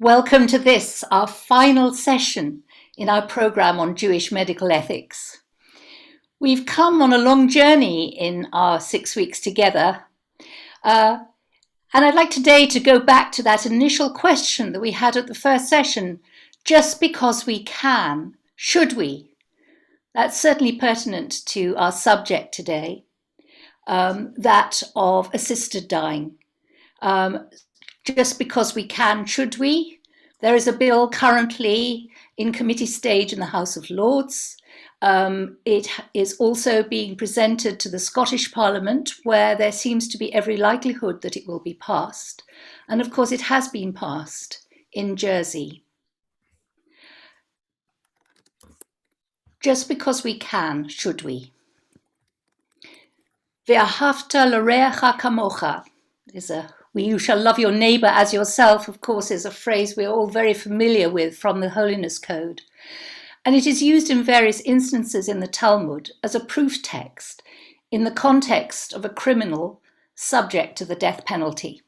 Welcome to this, our final session in our programme on Jewish medical ethics. We've come on a long journey in our 6 weeks together, and I'd like today to go back to that initial question that we had at the first session, just because we can, should we? That's certainly pertinent to our subject today, that of assisted dying. Just because we can, should we? There is a bill currently in committee stage in the House of Lords. It is also being presented to the Scottish Parliament, where there seems to be every likelihood that it will be passed. And of course, it has been passed in Jersey. Just because we can, should we? Ve'ahavta l'reacha kamocha is you shall love your neighbour as yourself, of course, is a phrase we're all very familiar with from the Holiness Code. And it is used in various instances in the Talmud as a proof text in the context of a criminal subject to the death penalty.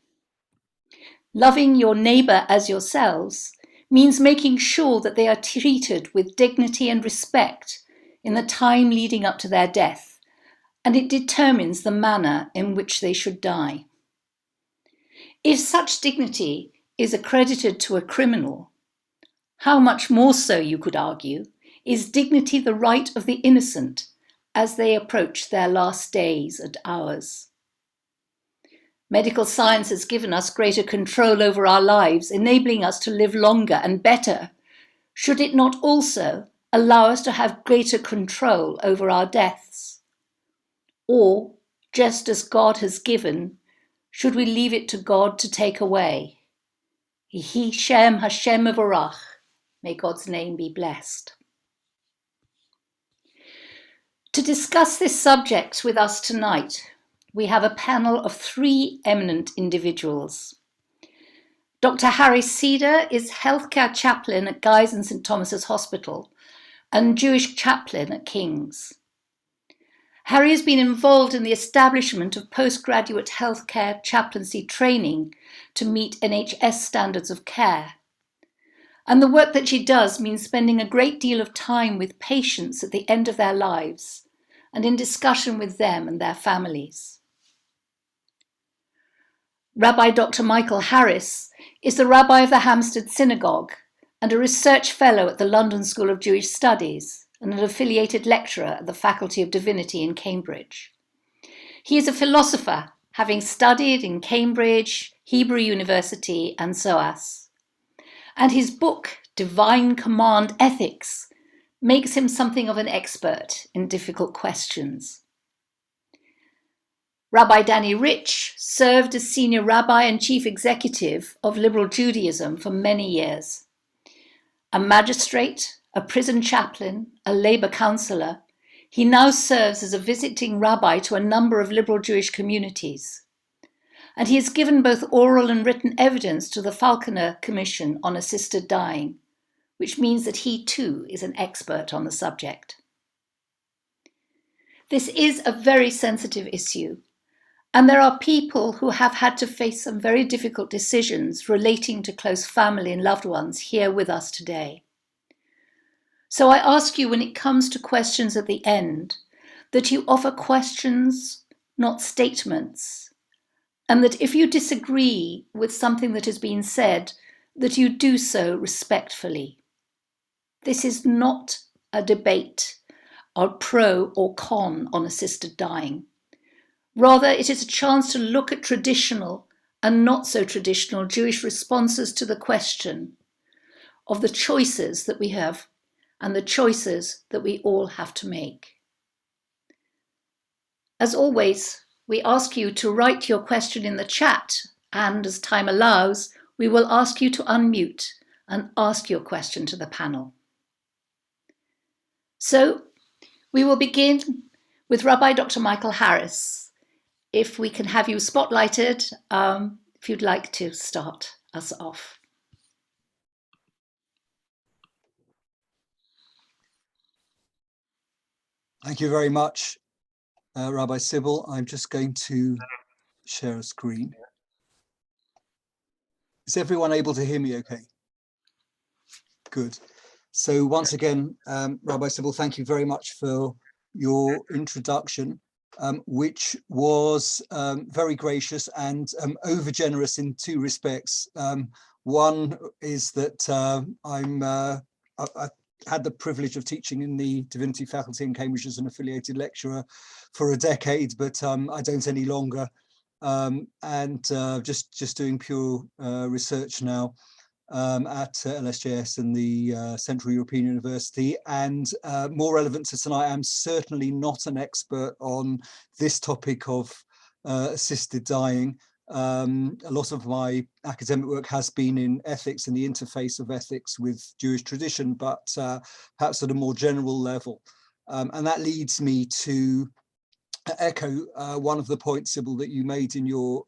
Loving your neighbour as yourselves means making sure that they are treated with dignity and respect in the time leading up to their death, and it determines the manner in which they should die. If such dignity is accredited to a criminal, how much more so, you could argue, is dignity the right of the innocent as they approach their last days and hours? Medical science has given us greater control over our lives, enabling us to live longer and better. Should it not also allow us to have greater control over our deaths? Or, just as God has given, should we leave it to God to take away? Yehi Shem Hashem Mevorach. May God's name be blessed. To discuss this subject with us tonight, we have a panel of 3 eminent individuals. Dr. Harrie Cedar is healthcare chaplain at Gues and St. Thomas's Hospital and Jewish chaplain at King's. Harrie has been involved in the establishment of postgraduate healthcare chaplaincy training to meet NHS standards of care. And the work that she does means spending a great deal of time with patients at the end of their lives and in discussion with them and their families. Rabbi Dr Michael Harris is the rabbi of the Hampstead Synagogue and a research fellow at the London School of Jewish Studies, and an affiliated lecturer at the Faculty of Divinity in Cambridge. He is a philosopher, having studied in Cambridge, Hebrew University, and SOAS. And his book, Divine Command Ethics, makes him something of an expert in difficult questions. Rabbi Danny Rich served as senior rabbi and chief executive of Liberal Judaism for many years. A magistrate, a prison chaplain, a Labour councillor, he now serves as a visiting rabbi to a number of liberal Jewish communities. And he has given both oral and written evidence to the Falconer Commission on Assisted Dying, which means that he too is an expert on the subject. This is a very sensitive issue, and there are people who have had to face some very difficult decisions relating to close family and loved ones here with us today. So I ask you, when it comes to questions at the end, that you offer questions, not statements, and that if you disagree with something that has been said, that you do so respectfully. This is not a debate or pro or con on assisted dying. Rather, it is a chance to look at traditional and not so traditional Jewish responses to the question of the choices that we have and the choices that we all have to make. As always, we ask you to write your question in the chat, and as time allows, we will ask you to unmute and ask your question to the panel. So, we will begin with Rabbi Dr. Michael Harris. If we can have you spotlighted, if you'd like to start us off. Thank you very much, Rabbi Sybil. I'm just going to share a screen. Is everyone able to hear me okay? Good. So once again, Rabbi Sybil, thank you very much for your introduction, which was very gracious and over generous in two respects. One is that I had the privilege of teaching in the Divinity faculty in Cambridge as an affiliated lecturer for a decade, but I don't any longer, and just doing pure research now at LSJS and the Central European University. And more relevant to tonight, I'm certainly not an expert on this topic of assisted dying. A lot of my academic work has been in ethics and the interface of ethics with Jewish tradition, but perhaps at a more general level. And that leads me to echo one of the points, Sybil, that you made in your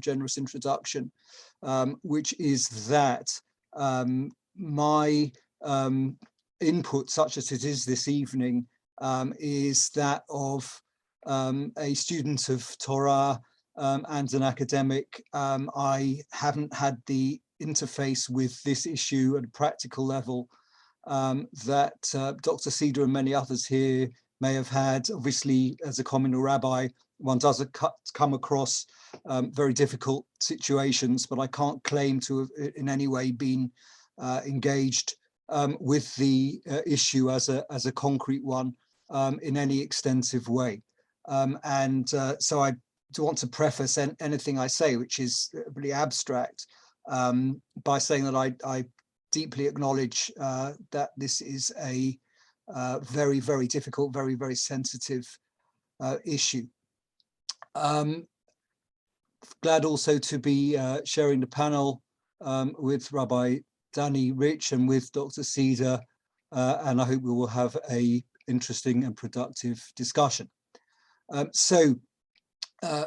generous introduction, which is that my input, such as it is this evening, is that of a student of Torah and an academic. I haven't had the interface with this issue at a practical level that Dr. Cedar and many others here may have had. Obviously, as a communal rabbi, one does come across very difficult situations, but I can't claim to have in any way been engaged with the issue as a concrete one in any extensive way. So I want to preface anything I say, which is really abstract, by saying that I deeply acknowledge that this is a very, very difficult, very, very sensitive issue. Glad also to be sharing the panel with Rabbi Danny Rich and with Dr. Cedar, and I hope we will have a interesting and productive discussion.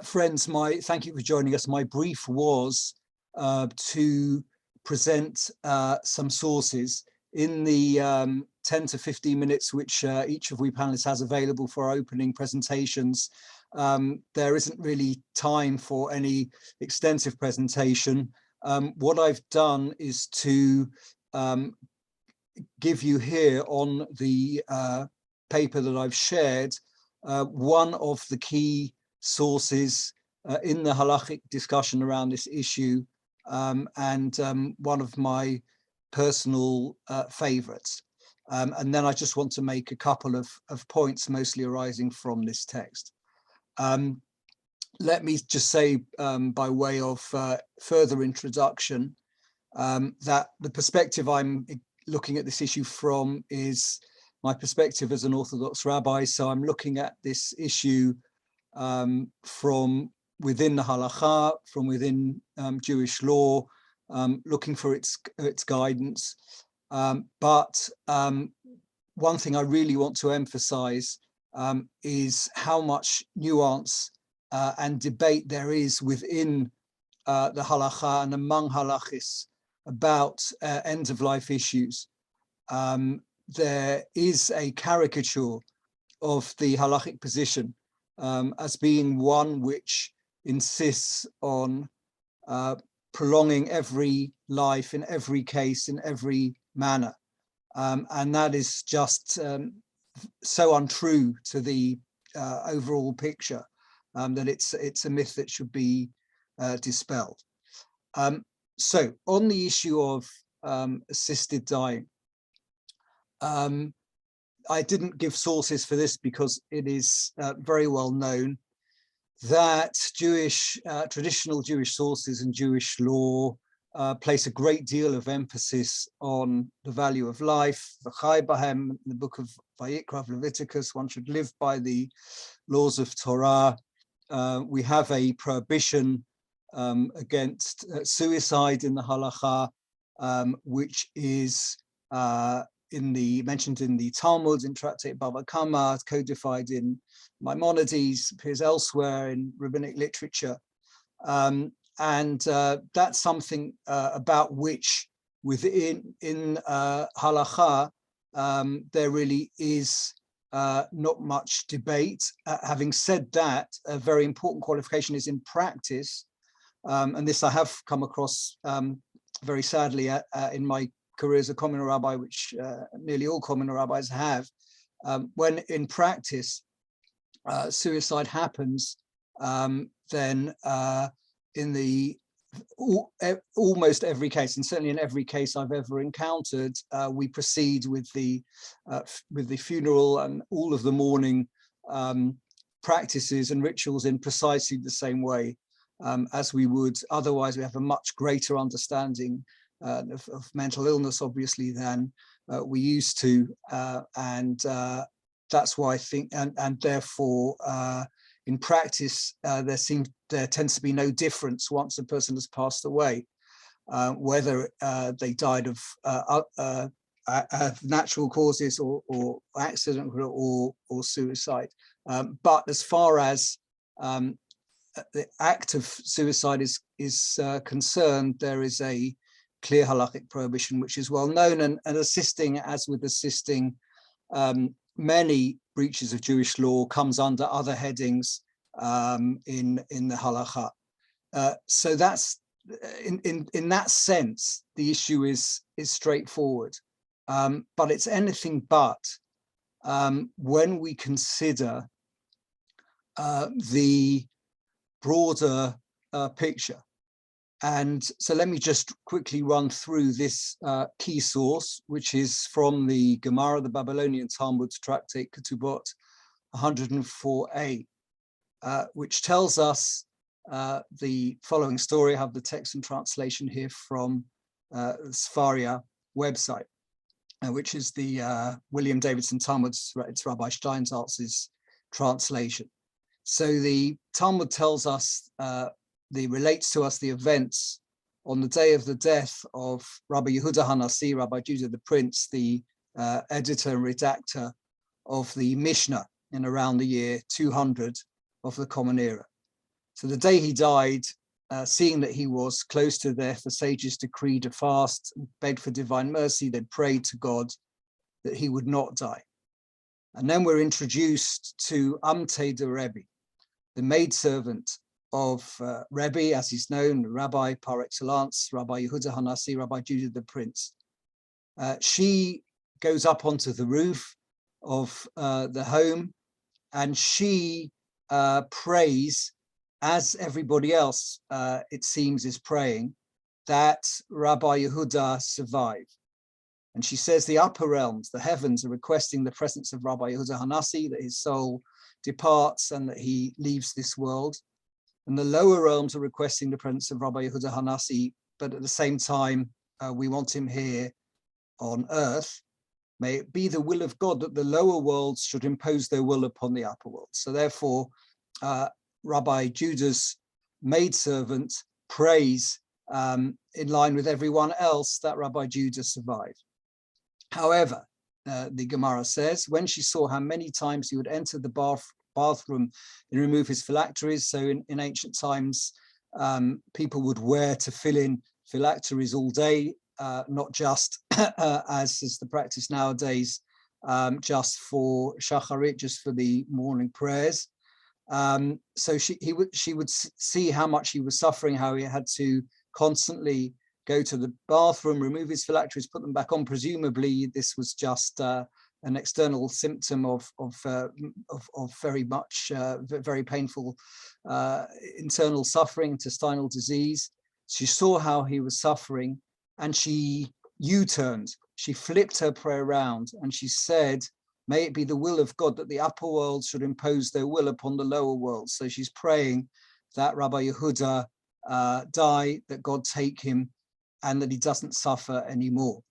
Friends, thank you for joining us. My brief was to present some sources in the 10 to 15 minutes which each of we panelists has available for our opening presentations. There isn't really time for any extensive presentation. What I've done is to give you here on the paper that I've shared one of the key sources in the halachic discussion around this issue, and one of my personal favorites. And then I just want to make a couple of points, mostly arising from this text. Let me just say, by way of further introduction, that the perspective I'm looking at this issue from is my perspective as an Orthodox rabbi. So I'm looking at this issue from within the halakha, from within Jewish law, looking for its guidance. But one thing I really want to emphasize is how much nuance and debate there is within the halakha and among halachis about end-of-life issues. There is a caricature of the halachic position as being one which insists on prolonging every life in every case, in every manner. And that is just so untrue to the overall picture that it's a myth that should be dispelled. So on the issue of assisted dying, I didn't give sources for this because it is very well known that traditional Jewish sources and Jewish law place a great deal of emphasis on the value of life. V'chai bahem, in the book of Vayikra, of Leviticus, one should live by the laws of Torah. We have a prohibition against suicide in the halakha, which is mentioned in the Talmud, in Tractate Bava Kama, codified in Maimonides, appears elsewhere in rabbinic literature. And that's something about which within halakha, there really is not much debate. Having said that, a very important qualification is in practice, and this I have come across very sadly in my career as a communal rabbi, which nearly all communal rabbis have, when in practice suicide happens, then in the almost every case, and certainly in every case I've ever encountered, we proceed with the funeral and all of the mourning practices and rituals in precisely the same way as we would otherwise. We have a much greater understanding of mental illness, obviously, than we used to, and that's why I think, and therefore in practice there tends to be no difference once a person has passed away, whether they died of natural causes or accident or suicide. But as far as the act of suicide is concerned, there is a clear halakhic prohibition, which is well known, and assisting, as with assisting many breaches of Jewish law, comes under other headings in the halakha. So that's in that sense, the issue is straightforward, but it's anything but when we consider the broader picture. And so let me just quickly run through this key source, which is from the Gemara, the Babylonian Talmud tractate Ketubot 104a, which tells us the following story. I have the text and translation here from the Sefaria website, which is the William Davidson Talmud's, it's Rabbi Steinsaltz's translation. So the Talmud tells us, relates to us the events on the day of the death of Rabbi Yehuda Hanasi, Rabbi Judah the Prince, the editor and redactor of the Mishnah in around the year 200 of the Common Era. So the day he died, seeing that he was close to death, the sages decreed a fast, begged for divine mercy. They prayed to God that he would not die. And then we're introduced to the Rebbe, the maidservant of Rebbe, as he's known, Rabbi par excellence, Rabbi Yehuda Hanasi, Rabbi Judah the Prince. She goes up onto the roof of the home, and she prays, as everybody else, it seems, is praying, that Rabbi Yehuda survive. And she says the upper realms, the heavens, are requesting the presence of Rabbi Yehuda Hanasi, that his soul departs and that he leaves this world. And the lower realms are requesting the presence of Rabbi Yehuda Hanasi, but at the same time, we want him here on earth. May it be the will of God that the lower worlds should impose their will upon the upper world. So therefore, Rabbi Judah's maidservant prays in line with everyone else that Rabbi Judah survive. However, the Gemara says, when she saw how many times he would enter the bathroom and remove his phylacteries, so in ancient times, people would wear tefillin phylacteries all day, not just as is the practice nowadays, just for shacharit, just for the morning prayers. So she would see how much he was suffering, how he had to constantly go to the bathroom, remove his phylacteries, put them back on. Presumably, this was just an external symptom of very much very painful internal suffering, intestinal disease. She saw how he was suffering, and she U-turned. She flipped her prayer around, and she said, "May it be the will of God that the upper world should impose their will upon the lower world." So she's praying that Rabbi Yehuda die, that God take him, and that he doesn't suffer anymore.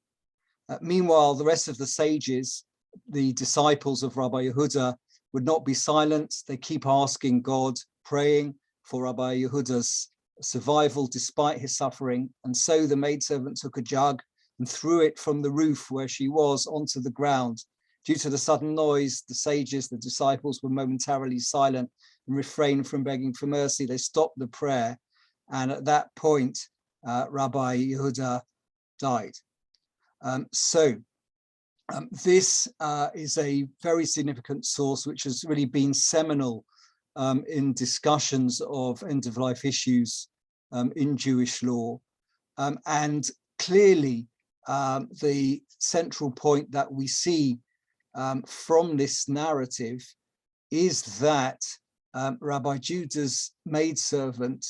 Meanwhile, the rest of the sages, the disciples of Rabbi Yehuda, would not be silent. They keep asking God, praying for Rabbi Yehuda's survival despite his suffering. And so the maidservant took a jug and threw it from the roof where she was onto the ground. Due to the sudden noise, the sages, the disciples, were momentarily silent and refrained from begging for mercy. They stopped the prayer. And at that point, Rabbi Yehuda died. This is a very significant source, which has really been seminal in discussions of end-of-life issues in Jewish law. And clearly, the central point that we see from this narrative is that Rabbi Judah's maidservant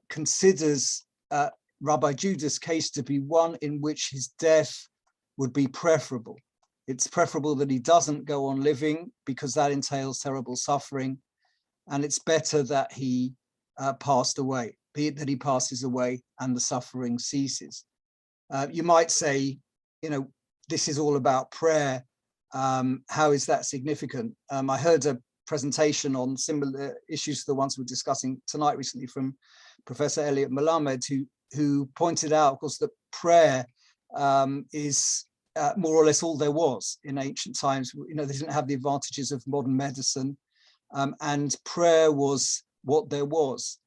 considers Rabbi Judah's case to be one in which his death would be preferable. It's preferable that he doesn't go on living because that entails terrible suffering, and it's better that he passed away, be it that he passes away and the suffering ceases. You might say, this is all about prayer. How is that significant? I heard a presentation on similar issues to the ones we're discussing tonight recently from Professor Elliot Melamed, who pointed out, of course, that prayer is more or less all there was in ancient times. They didn't have the advantages of modern medicine, and prayer was what there was.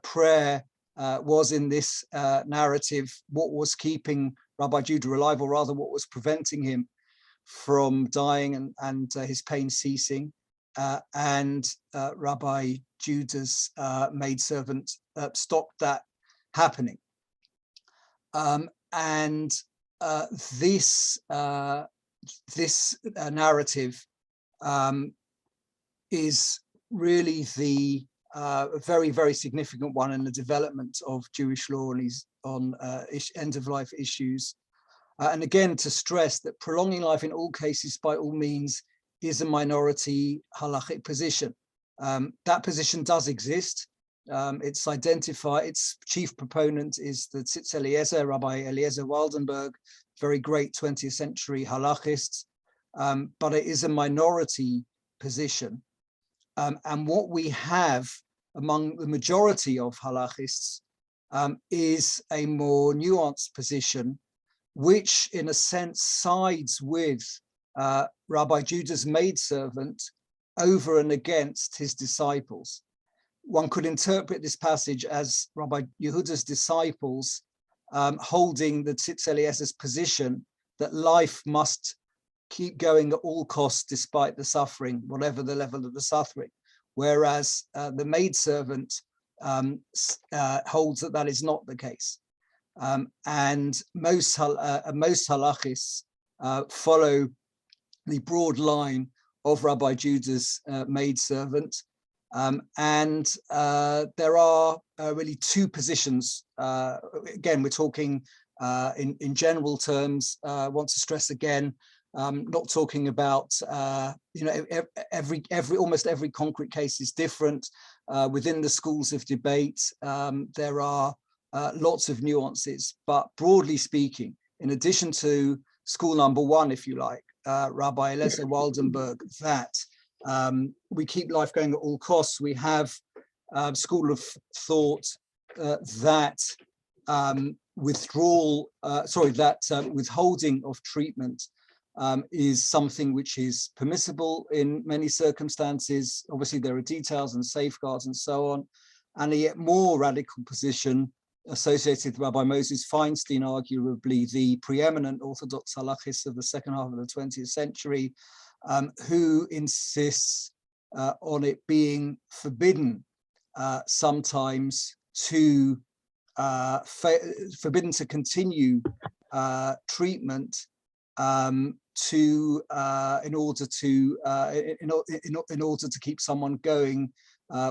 Prayer was in this narrative what was keeping Rabbi Judah alive, or rather what was preventing him from dying and his pain ceasing. And Rabbi Judah's maidservant stopped that happening. This narrative is really the very, very significant one in the development of Jewish law on end-of-life issues. And again, to stress that prolonging life in all cases, by all means, is a minority halachic position. That position does exist. It's identified, its chief proponent is the Tzitz Eliezer, Rabbi Eliezer Waldenberg, very great 20th century halachist, but it is a minority position. And what we have among the majority of halachists is a more nuanced position, which in a sense sides with Rabbi Judah's maidservant over and against his disciples. One could interpret this passage as Rabbi Yehuda's disciples holding the Tzitz Eliezer's position that life must keep going at all costs despite the suffering, whatever the level of the suffering. Whereas the maidservant holds that that is not the case. And most halachists follow the broad line of Rabbi Judah's maidservant. And there are really two positions. Again, we're talking in general terms. I want to stress again, not talking about almost every concrete case is different. Within the schools of debate, there are lots of nuances, but broadly speaking, in addition to school number one, if you like, Rabbi Eliezer Waldenberg, that we keep life going at all costs. We have school of thought that withholding of treatment is something which is permissible in many circumstances. Obviously, there are details and safeguards and so on. And a yet more radical position associated with Rabbi Moses Feinstein, arguably the preeminent Orthodox halachist of the second half of the 20th century, who insists on it being forbidden sometimes to forbidden to continue treatment in order to keep someone going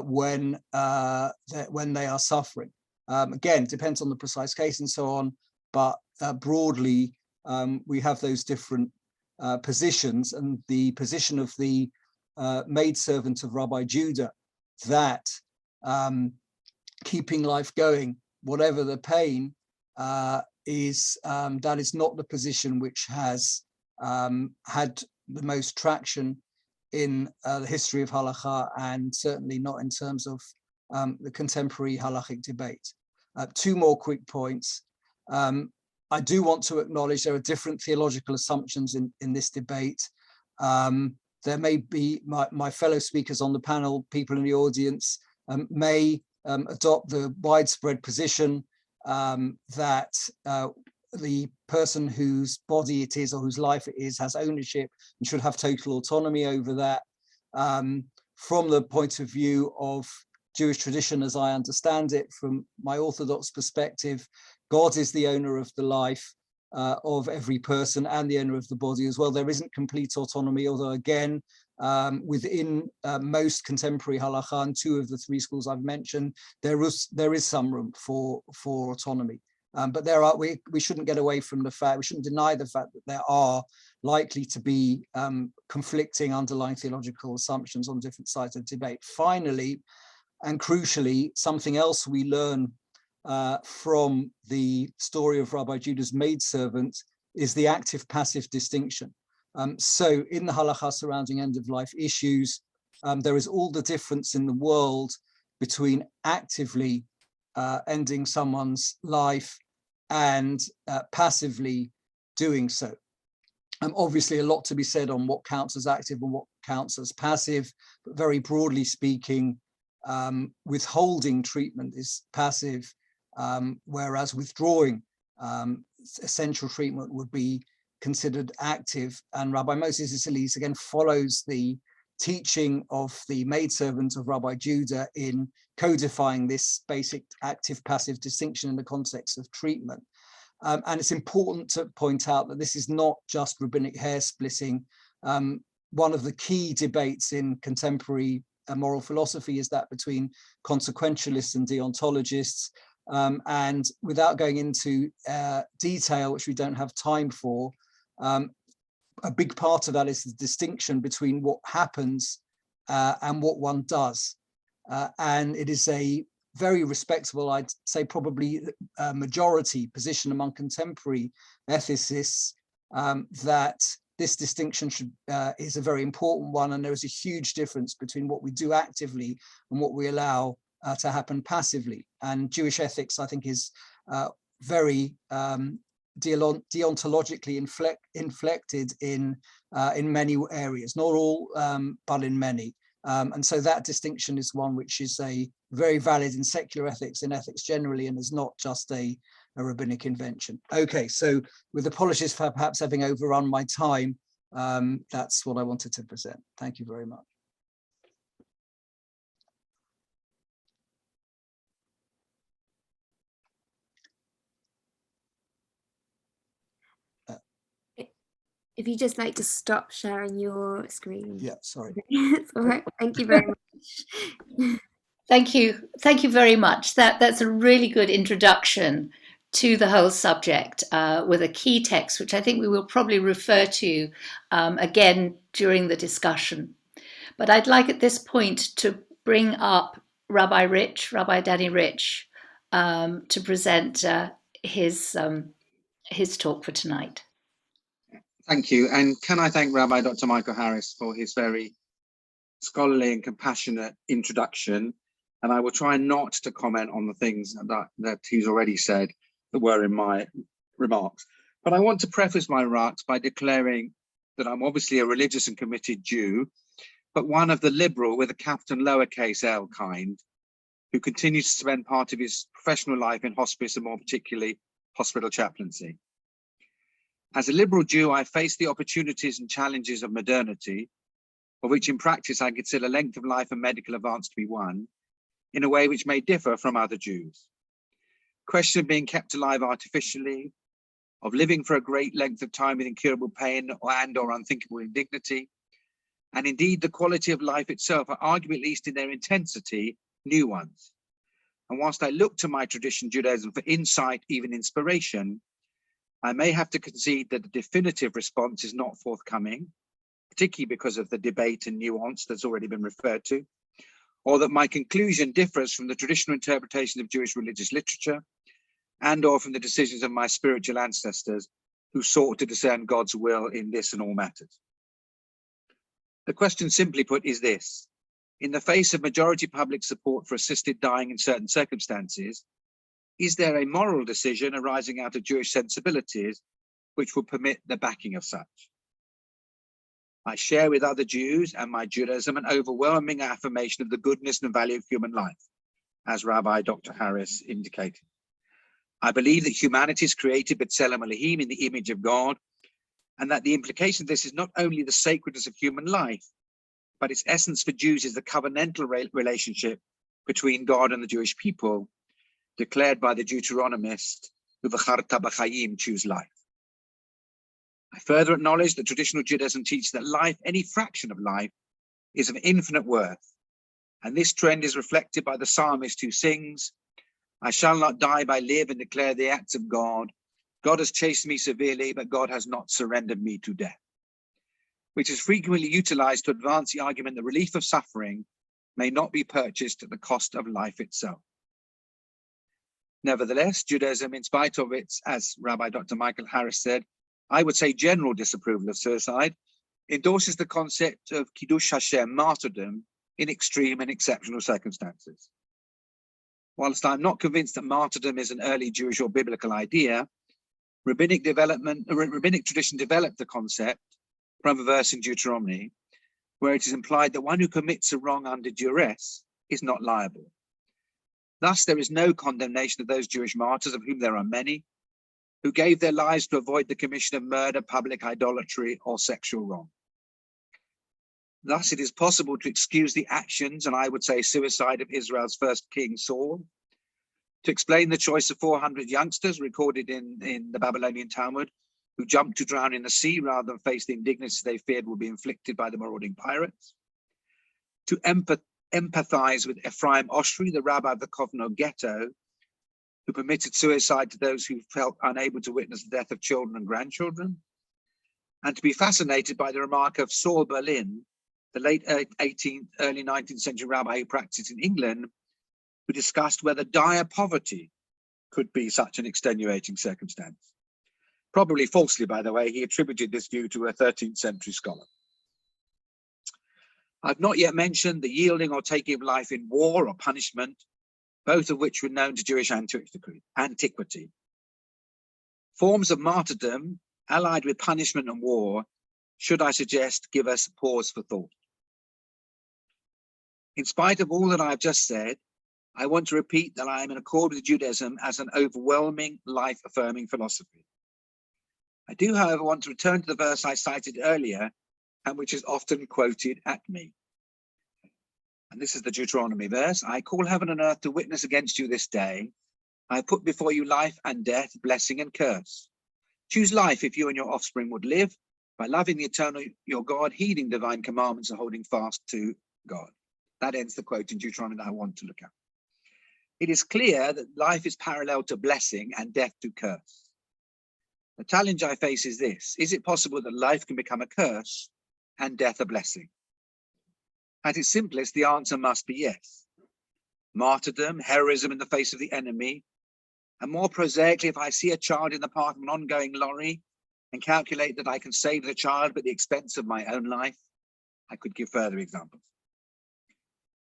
when they are suffering. Again, it depends on the precise case and so on, but broadly we have those different positions, and the position of the maidservant of Rabbi Judah, that keeping life going, whatever the pain, that is not the position which has had the most traction in the history of halakha, and certainly not in terms of the contemporary halachic debate. Two more quick points. I do want to acknowledge there are different theological assumptions in this debate. There may be my fellow speakers on the panel, people in the audience, may adopt the widespread position that the person whose body it is or whose life it is has ownership and should have total autonomy over that. From the point of view of Jewish tradition, as I understand it, from my Orthodox perspective, God is the owner of the life. of every person and the owner of the body as well. There isn't complete autonomy, although again, within most contemporary halakha and two of the three schools I've mentioned, there is some room for autonomy. But we shouldn't get away from the fact, we shouldn't deny the fact that there are likely to be conflicting underlying theological assumptions on different sides of debate. Finally, and crucially, something else we learn from the story of Rabbi Judah's maidservant is the active-passive distinction. So in the halakha surrounding end-of-life issues, there is all the difference in the world between actively ending someone's life and passively doing so. Obviously, a lot to be said on what counts as active and what counts as passive, but very broadly speaking, withholding treatment is passive, whereas withdrawing essential treatment would be considered active. And Rabbi Moses Isilis again follows the teaching of the maidservant of Rabbi Judah in codifying this basic active-passive distinction in the context of treatment. And it's important to point out that this is not just rabbinic hair splitting. One of the key debates in contemporary moral philosophy is that between consequentialists and deontologists. And without going into detail, which we don't have time for, a big part of that is the distinction between what happens and what one does. And it is a very respectable, I'd say probably a majority position among contemporary ethicists that this distinction is a very important one, and there is a huge difference between what we do actively and what we allow to happen passively. And Jewish ethics, I think, is very deontologically inflected in many areas, not all, but in many. And so that distinction is one which is a very valid in secular ethics, in ethics generally, and is not just a rabbinic invention. Okay, so with apologies for perhaps having overrun my time, that's what I wanted to present. Thank you very much. If you just like to stop sharing your screen. Yeah, sorry. It's all right. Thank you very much. Thank you. Thank you very much. That's a really good introduction to the whole subject with a key text, which I think we will probably refer to again during the discussion. But I'd like at this point to bring up Rabbi Danny Rich, to present his talk for tonight. Thank you. And can I thank Rabbi Dr. Michael Harris for his very scholarly and compassionate introduction. And I will try not to comment on the things that he's already said that were in my remarks. But I want to preface my remarks by declaring that I'm obviously a religious and committed Jew, but one of the liberal with a capital and lowercase L kind, who continues to spend part of his professional life in hospice and more particularly hospital chaplaincy. As a liberal Jew, I face the opportunities and challenges of modernity, of which in practice I consider length of life and medical advance to be one, in a way which may differ from other Jews. Question of being kept alive artificially, of living for a great length of time with incurable pain or unthinkable indignity, and indeed the quality of life itself are arguably, at least in their intensity, new ones. And whilst I look to my tradition, Judaism, for insight, even inspiration, I may have to concede that the definitive response is not forthcoming, particularly because of the debate and nuance that's already been referred to, or that my conclusion differs from the traditional interpretation of Jewish religious literature and or from the decisions of my spiritual ancestors who sought to discern God's will in this and all matters. The question simply put is this: in the face of majority public support for assisted dying in certain circumstances, is there a moral decision arising out of Jewish sensibilities which will permit the backing of such? I share with other Jews and my Judaism an overwhelming affirmation of the goodness and value of human life, as Rabbi Dr. Harris indicated. I believe that humanity is created b'tselem Elohim, in the image of God, and that the implication of this is not only the sacredness of human life, but its essence for Jews is the covenantal relationship between God and the Jewish people, declared by the Deuteronomist, "Uvacharta b'chayim," choose life. I further acknowledge that traditional Judaism teaches that life, any fraction of life, is of infinite worth. And this trend is reflected by the psalmist who sings, I shall not die but live and declare the acts of God. God has chased me severely, but God has not surrendered me to death, which is frequently utilized to advance the argument that relief of suffering may not be purchased at the cost of life itself. Nevertheless, Judaism, in spite of its, as Rabbi Dr. Michael Harris said, I would say general disapproval of suicide, endorses the concept of Kiddush Hashem, martyrdom, in extreme and exceptional circumstances. Whilst I'm not convinced that martyrdom is an early Jewish or biblical idea, rabbinic tradition developed the concept from a verse in Deuteronomy, where it is implied that one who commits a wrong under duress is not liable. Thus, there is no condemnation of those Jewish martyrs, of whom there are many, who gave their lives to avoid the commission of murder, public idolatry, or sexual wrong. Thus, it is possible to excuse the actions, and I would say suicide, of Israel's first king, Saul, to explain the choice of 400 youngsters recorded in the Babylonian Talmud, who jumped to drown in the sea rather than face the indignities they feared would be inflicted by the marauding pirates, to empathize with Ephraim Oshri, the rabbi of the Kovno ghetto, who permitted suicide to those who felt unable to witness the death of children and grandchildren, and to be fascinated by the remark of Saul Berlin, the late 18th, early 19th century rabbi who practiced in England, who discussed whether dire poverty could be such an extenuating circumstance. Probably falsely, by the way, he attributed this view to a 13th century scholar. I've not yet mentioned the yielding or taking of life in war or punishment, both of which were known to Jewish antiquity. Forms of martyrdom allied with punishment and war should, I suggest, give us pause for thought. In spite of all that I have just said, I want to repeat that I am in accord with Judaism as an overwhelming, life-affirming philosophy. I do, however, want to return to the verse I cited earlier, and which is often quoted at me. And this is the Deuteronomy verse. I call heaven and earth to witness against you this day. I put before you life and death, blessing and curse. Choose life if you and your offspring would live, by loving the eternal your God, heeding divine commandments and holding fast to God. That ends the quote in Deuteronomy that I want to look at. It is clear that life is parallel to blessing and death to curse. The challenge I face is this: is it possible that life can become a curse and death a blessing? At its simplest, the answer must be yes. Martyrdom, heroism in the face of the enemy, and more prosaically, if I see a child in the path of an ongoing lorry and calculate that I can save the child at the expense of my own life, I could give further examples.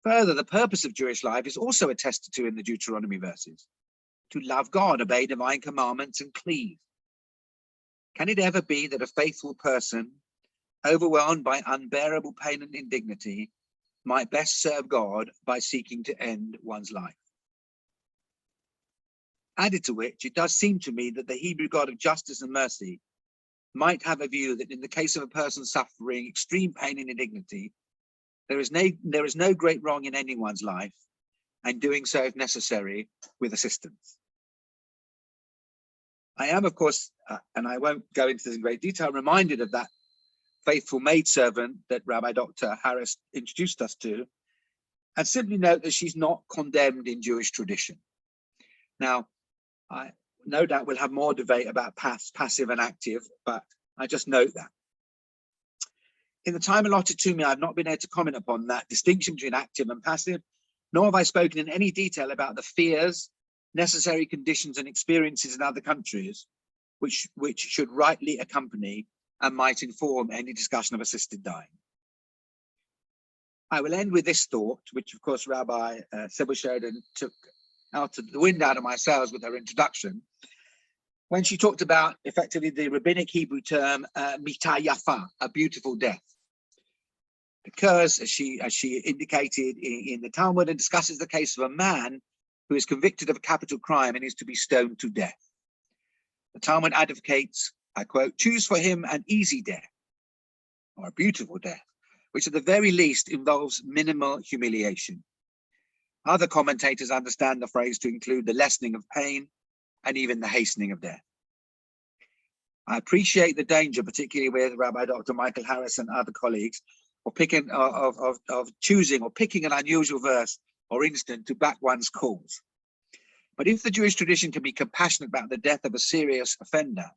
Further, the purpose of Jewish life is also attested to in the Deuteronomy verses: to love God, obey divine commandments, and cleave. Can it ever be that a faithful person, overwhelmed by unbearable pain and indignity, might best serve God by seeking to end one's life? Added to which, it does seem to me that the Hebrew God of justice and mercy might have a view that in the case of a person suffering extreme pain and indignity, there is no great wrong in ending one's life, and doing so, if necessary, with assistance. I am, of course, and I won't go into this in great detail, reminded of that faithful maidservant that Rabbi Dr. Harris introduced us to, and simply note that she's not condemned in Jewish tradition. Now, I no doubt we'll have more debate about passive and active, but I just note that. In the time allotted to me, I've not been able to comment upon that distinction between active and passive, nor have I spoken in any detail about the fears, necessary conditions and experiences in other countries, which should rightly accompany and might inform any discussion of assisted dying. I will end with this thought, which of course Rabbi Sybil Sheridan took out of the wind out of my sails with her introduction, when she talked about effectively the rabbinic Hebrew term mita yafa, a beautiful death. Because as she indicated in the Talmud, and discusses the case of a man who is convicted of a capital crime and is to be stoned to death. The Talmud advocates, I quote, choose for him an easy death or a beautiful death, which at the very least involves minimal humiliation. Other commentators understand the phrase to include the lessening of pain and even the hastening of death. I appreciate the danger, particularly with Rabbi Dr. Michael Harris and other colleagues, of picking, of choosing or picking an unusual verse or incident to back one's cause. But if the Jewish tradition can be compassionate about the death of a serious offender,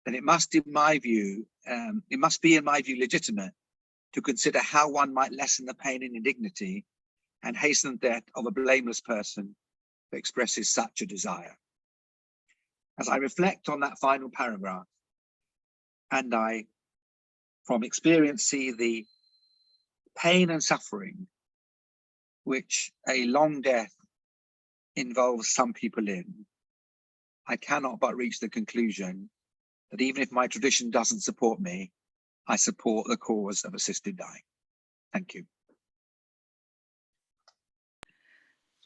then it must, in my view, legitimate to consider how one might lessen the pain and indignity and hasten the death of a blameless person who expresses such a desire. As I reflect on that final paragraph, and I, from experience, see the pain and suffering which a long death involves some people in, I cannot but reach the conclusion that even if my tradition doesn't support me, I support the cause of assisted dying. Thank you.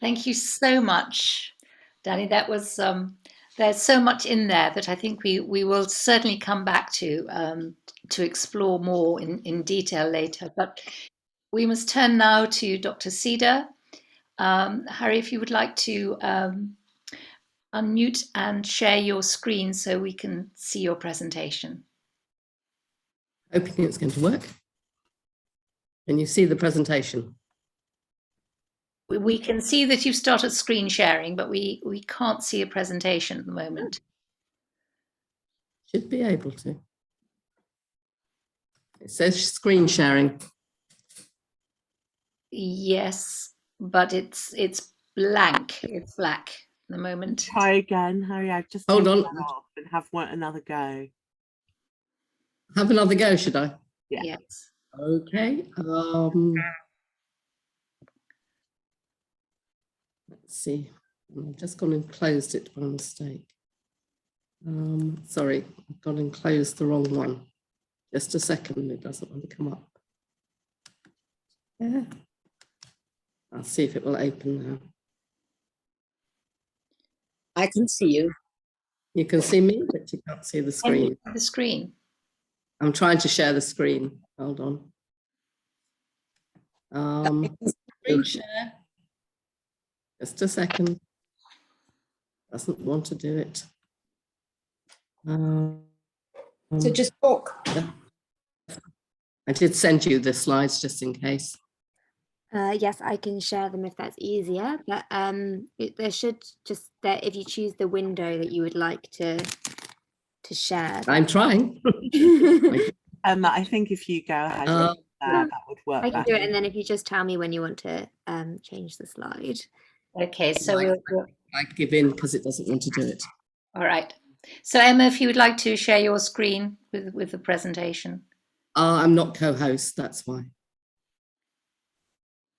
Thank you so much, Danny. That was there's so much in there that I think we will certainly come back to explore more in detail later. But we must turn now to Dr. Cedar. Harrie, if you would like to unmute and share your screen so we can see your presentation. Hoping it's going to work. Can you see the presentation? We can see that you've started screen sharing, but we can't see a presentation at the moment. Should be able to. It says screen sharing. Yes, but it's blank. It's black at the moment. Try again, Harrie. I've just Hold on. off and have another go. Have another go, should I? Yeah. Yes. Okay. Let's see. I've just gone and closed it by mistake. Sorry, I've gone and closed the wrong one. Just a second, it doesn't want to come up. Yeah. I'll see if it will open now. I can see you. You can see me, but you can't see the screen. The screen. I'm trying to share the screen. Hold on. Screen share. Just a second. Doesn't want to do it. So just talk. I did send you the slides just in case. Yes, I can share them if that's easier, but there should just, if you choose the window that you would like to share. I'm trying. I think if you go ahead, that would work. I can do it, and then if you just tell me when you want to change the slide. Okay, so I give in because it doesn't want to do it. All right. So Emma, if you would like to share your screen with the presentation. I'm not co-host, that's why.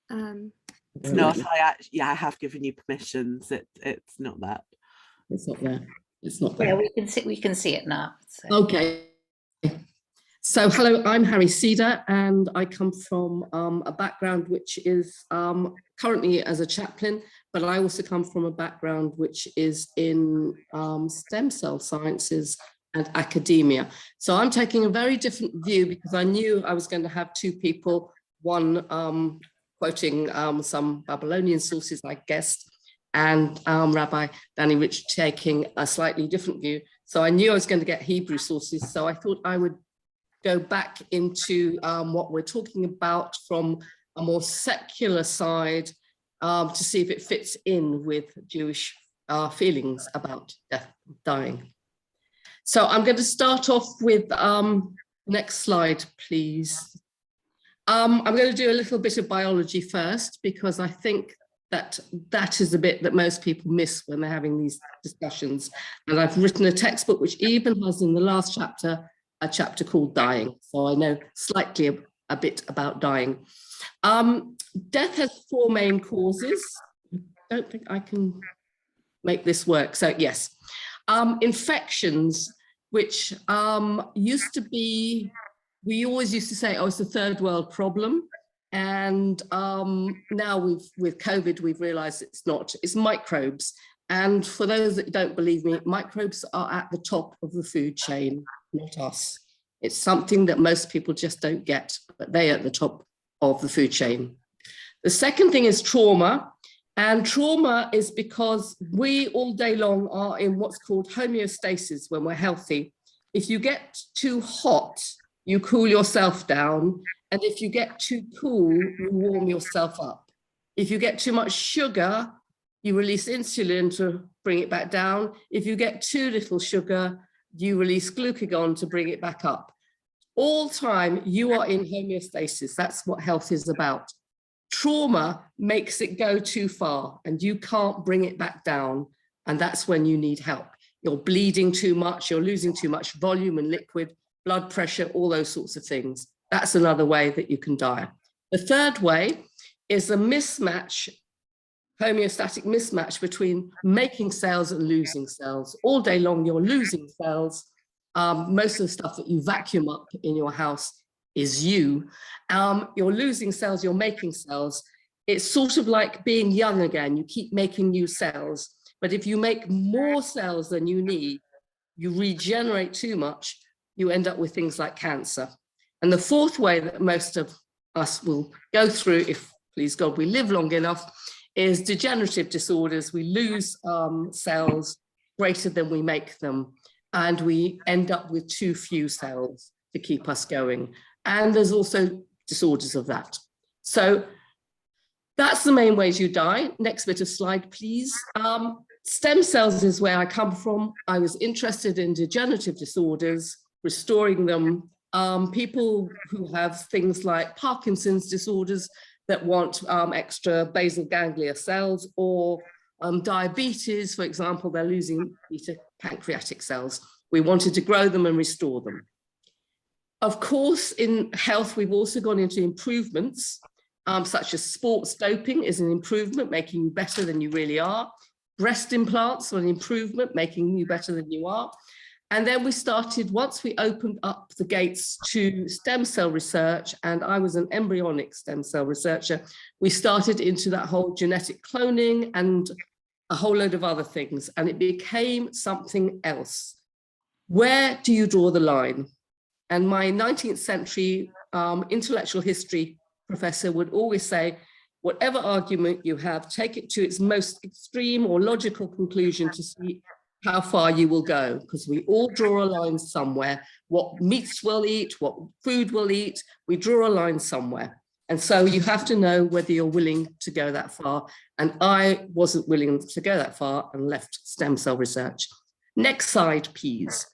It's not. I have given you permissions. It's not that. It's not there. It's not there. Yeah, we can see it now. So. Okay. So hello, I'm Harrie Cedar, and I come from a background which is currently as a chaplain, but I also come from a background which is in stem cell sciences and academia. So I'm taking a very different view because I knew I was going to have two people, one quoting some Babylonian sources, I guessed, and Rabbi Danny Rich taking a slightly different view. So I knew I was going to get Hebrew sources. So I thought I would go back into what we're talking about from a more secular side to see if it fits in with Jewish feelings about death, dying. So I'm going to start off with next slide, please. I'm going to do a little bit of biology first, because I think that is a bit that most people miss when they're having these discussions. And I've written a textbook which even has in the last chapter a chapter called Dying. So I know slightly a bit about dying. Death has four main causes. I don't think I can make this work. So yes, infections, which used to be, we always used to say, oh, it's a third world problem. And now with COVID, we've realized it's not, it's microbes. And for those that don't believe me, microbes are at the top of the food chain, not us. It's something that most people just don't get, but they are at the top of the food chain. The second thing is trauma. And trauma is because we all day long are in what's called homeostasis when we're healthy. If you get too hot, you cool yourself down. And if you get too cool, you warm yourself up. If you get too much sugar, you release insulin to bring it back down. If you get too little sugar, you release glucagon to bring it back up. All time, you are in homeostasis. That's what health is about. Trauma makes it go too far and you can't bring it back down. And that's when you need help. You're bleeding too much, you're losing too much volume and liquid, blood pressure, all those sorts of things. That's another way that you can die. The third way is a mismatch, homeostatic mismatch between making cells and losing cells. All day long, you're losing cells. Most of the stuff that you vacuum up in your house is you. You're losing cells, you're making cells. It's sort of like being young again. You keep making new cells. But if you make more cells than you need, you regenerate too much, you end up with things like cancer. And the fourth way that most of us will go through, if please God we live long enough, is degenerative disorders. We lose cells greater than we make them, and we end up with too few cells to keep us going. And there's also disorders of that. So that's the main ways you die. Next bit of slide, please. Stem cells is where I come from. I was interested in degenerative disorders, restoring them. People who have things like Parkinson's disorders that want extra basal ganglia cells, or diabetes, for example, they're losing beta pancreatic cells. We wanted to grow them and restore them. Of course, in health, we've also gone into improvements, such as sports doping is an improvement, making you better than you really are. Breast implants are an improvement, making you better than you are. And then we started, once we opened up the gates to stem cell research, and I was an embryonic stem cell researcher, we started into that whole genetic cloning and a whole load of other things, and it became something else. Where do you draw the line? And my 19th century intellectual history professor would always say, whatever argument you have, take it to its most extreme or logical conclusion to see how far you will go, because we all draw a line somewhere. What meats we'll eat, what food we'll eat, we draw a line somewhere. And so you have to know whether you're willing to go that far. And I wasn't willing to go that far and left stem cell research. Next slide, please.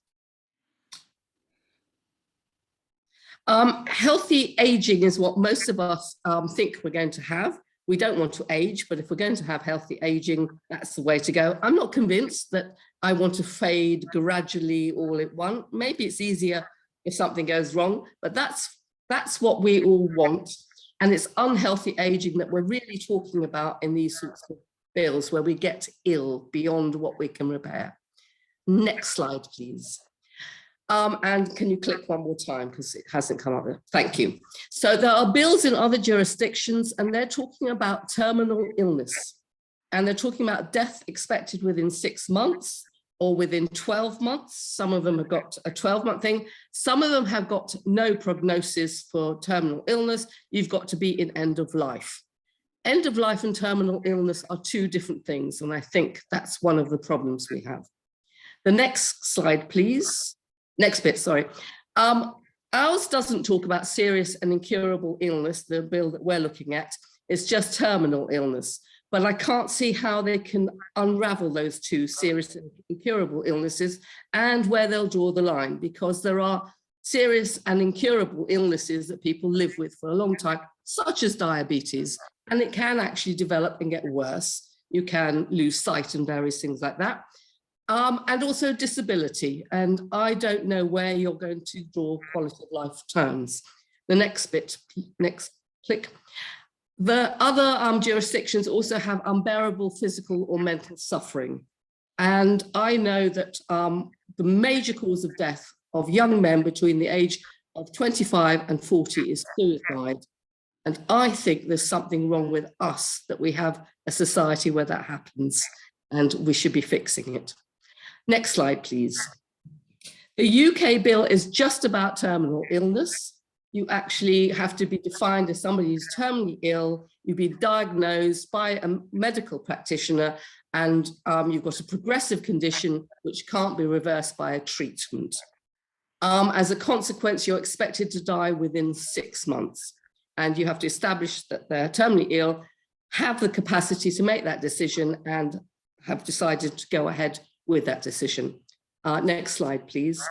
Healthy aging is what most of us think we're going to have. We don't want to age, but if we're going to have healthy aging, that's the way to go. I'm not convinced that I want to fade gradually all at once. Maybe it's easier if something goes wrong, but that's what we all want. And it's unhealthy aging that we're really talking about in these sorts of bills where we get ill beyond what we can repair. Next slide, please. And can you click one more time because it hasn't come up there. Thank you. So there are bills in other jurisdictions and they're talking about terminal illness. And they're talking about death expected within 6 months or within 12 months. Some of them have got a 12-month thing. Some of them have got no prognosis for terminal illness. You've got to be in end of life. End of life and terminal illness are two different things. And I think that's one of the problems we have. The next slide, please. Next bit, sorry. Ours doesn't talk about serious and incurable illness, the bill that we're looking at. It's just terminal illness. But I can't see how they can unravel those two, serious and incurable illnesses, and where they'll draw the line, because there are serious and incurable illnesses that people live with for a long time, such as diabetes, and it can actually develop and get worse. You can lose sight and various things like that. And also disability. And I don't know where you're going to draw quality of life terms. The next bit, next click. The other jurisdictions also have unbearable physical or mental suffering. And I know that the major cause of death of young men between the age of 25 and 40 is suicide. And I think there's something wrong with us, that we have a society where that happens, and we should be fixing it. Next slide, please. The UK bill is just about terminal illness. You actually have to be defined as somebody who's terminally ill. You've been diagnosed by a medical practitioner, and you've got a progressive condition which can't be reversed by a treatment. As a consequence, you're expected to die within 6 months, and you have to establish that they're terminally ill, have the capacity to make that decision, and have decided to go ahead with that decision. Next slide, please.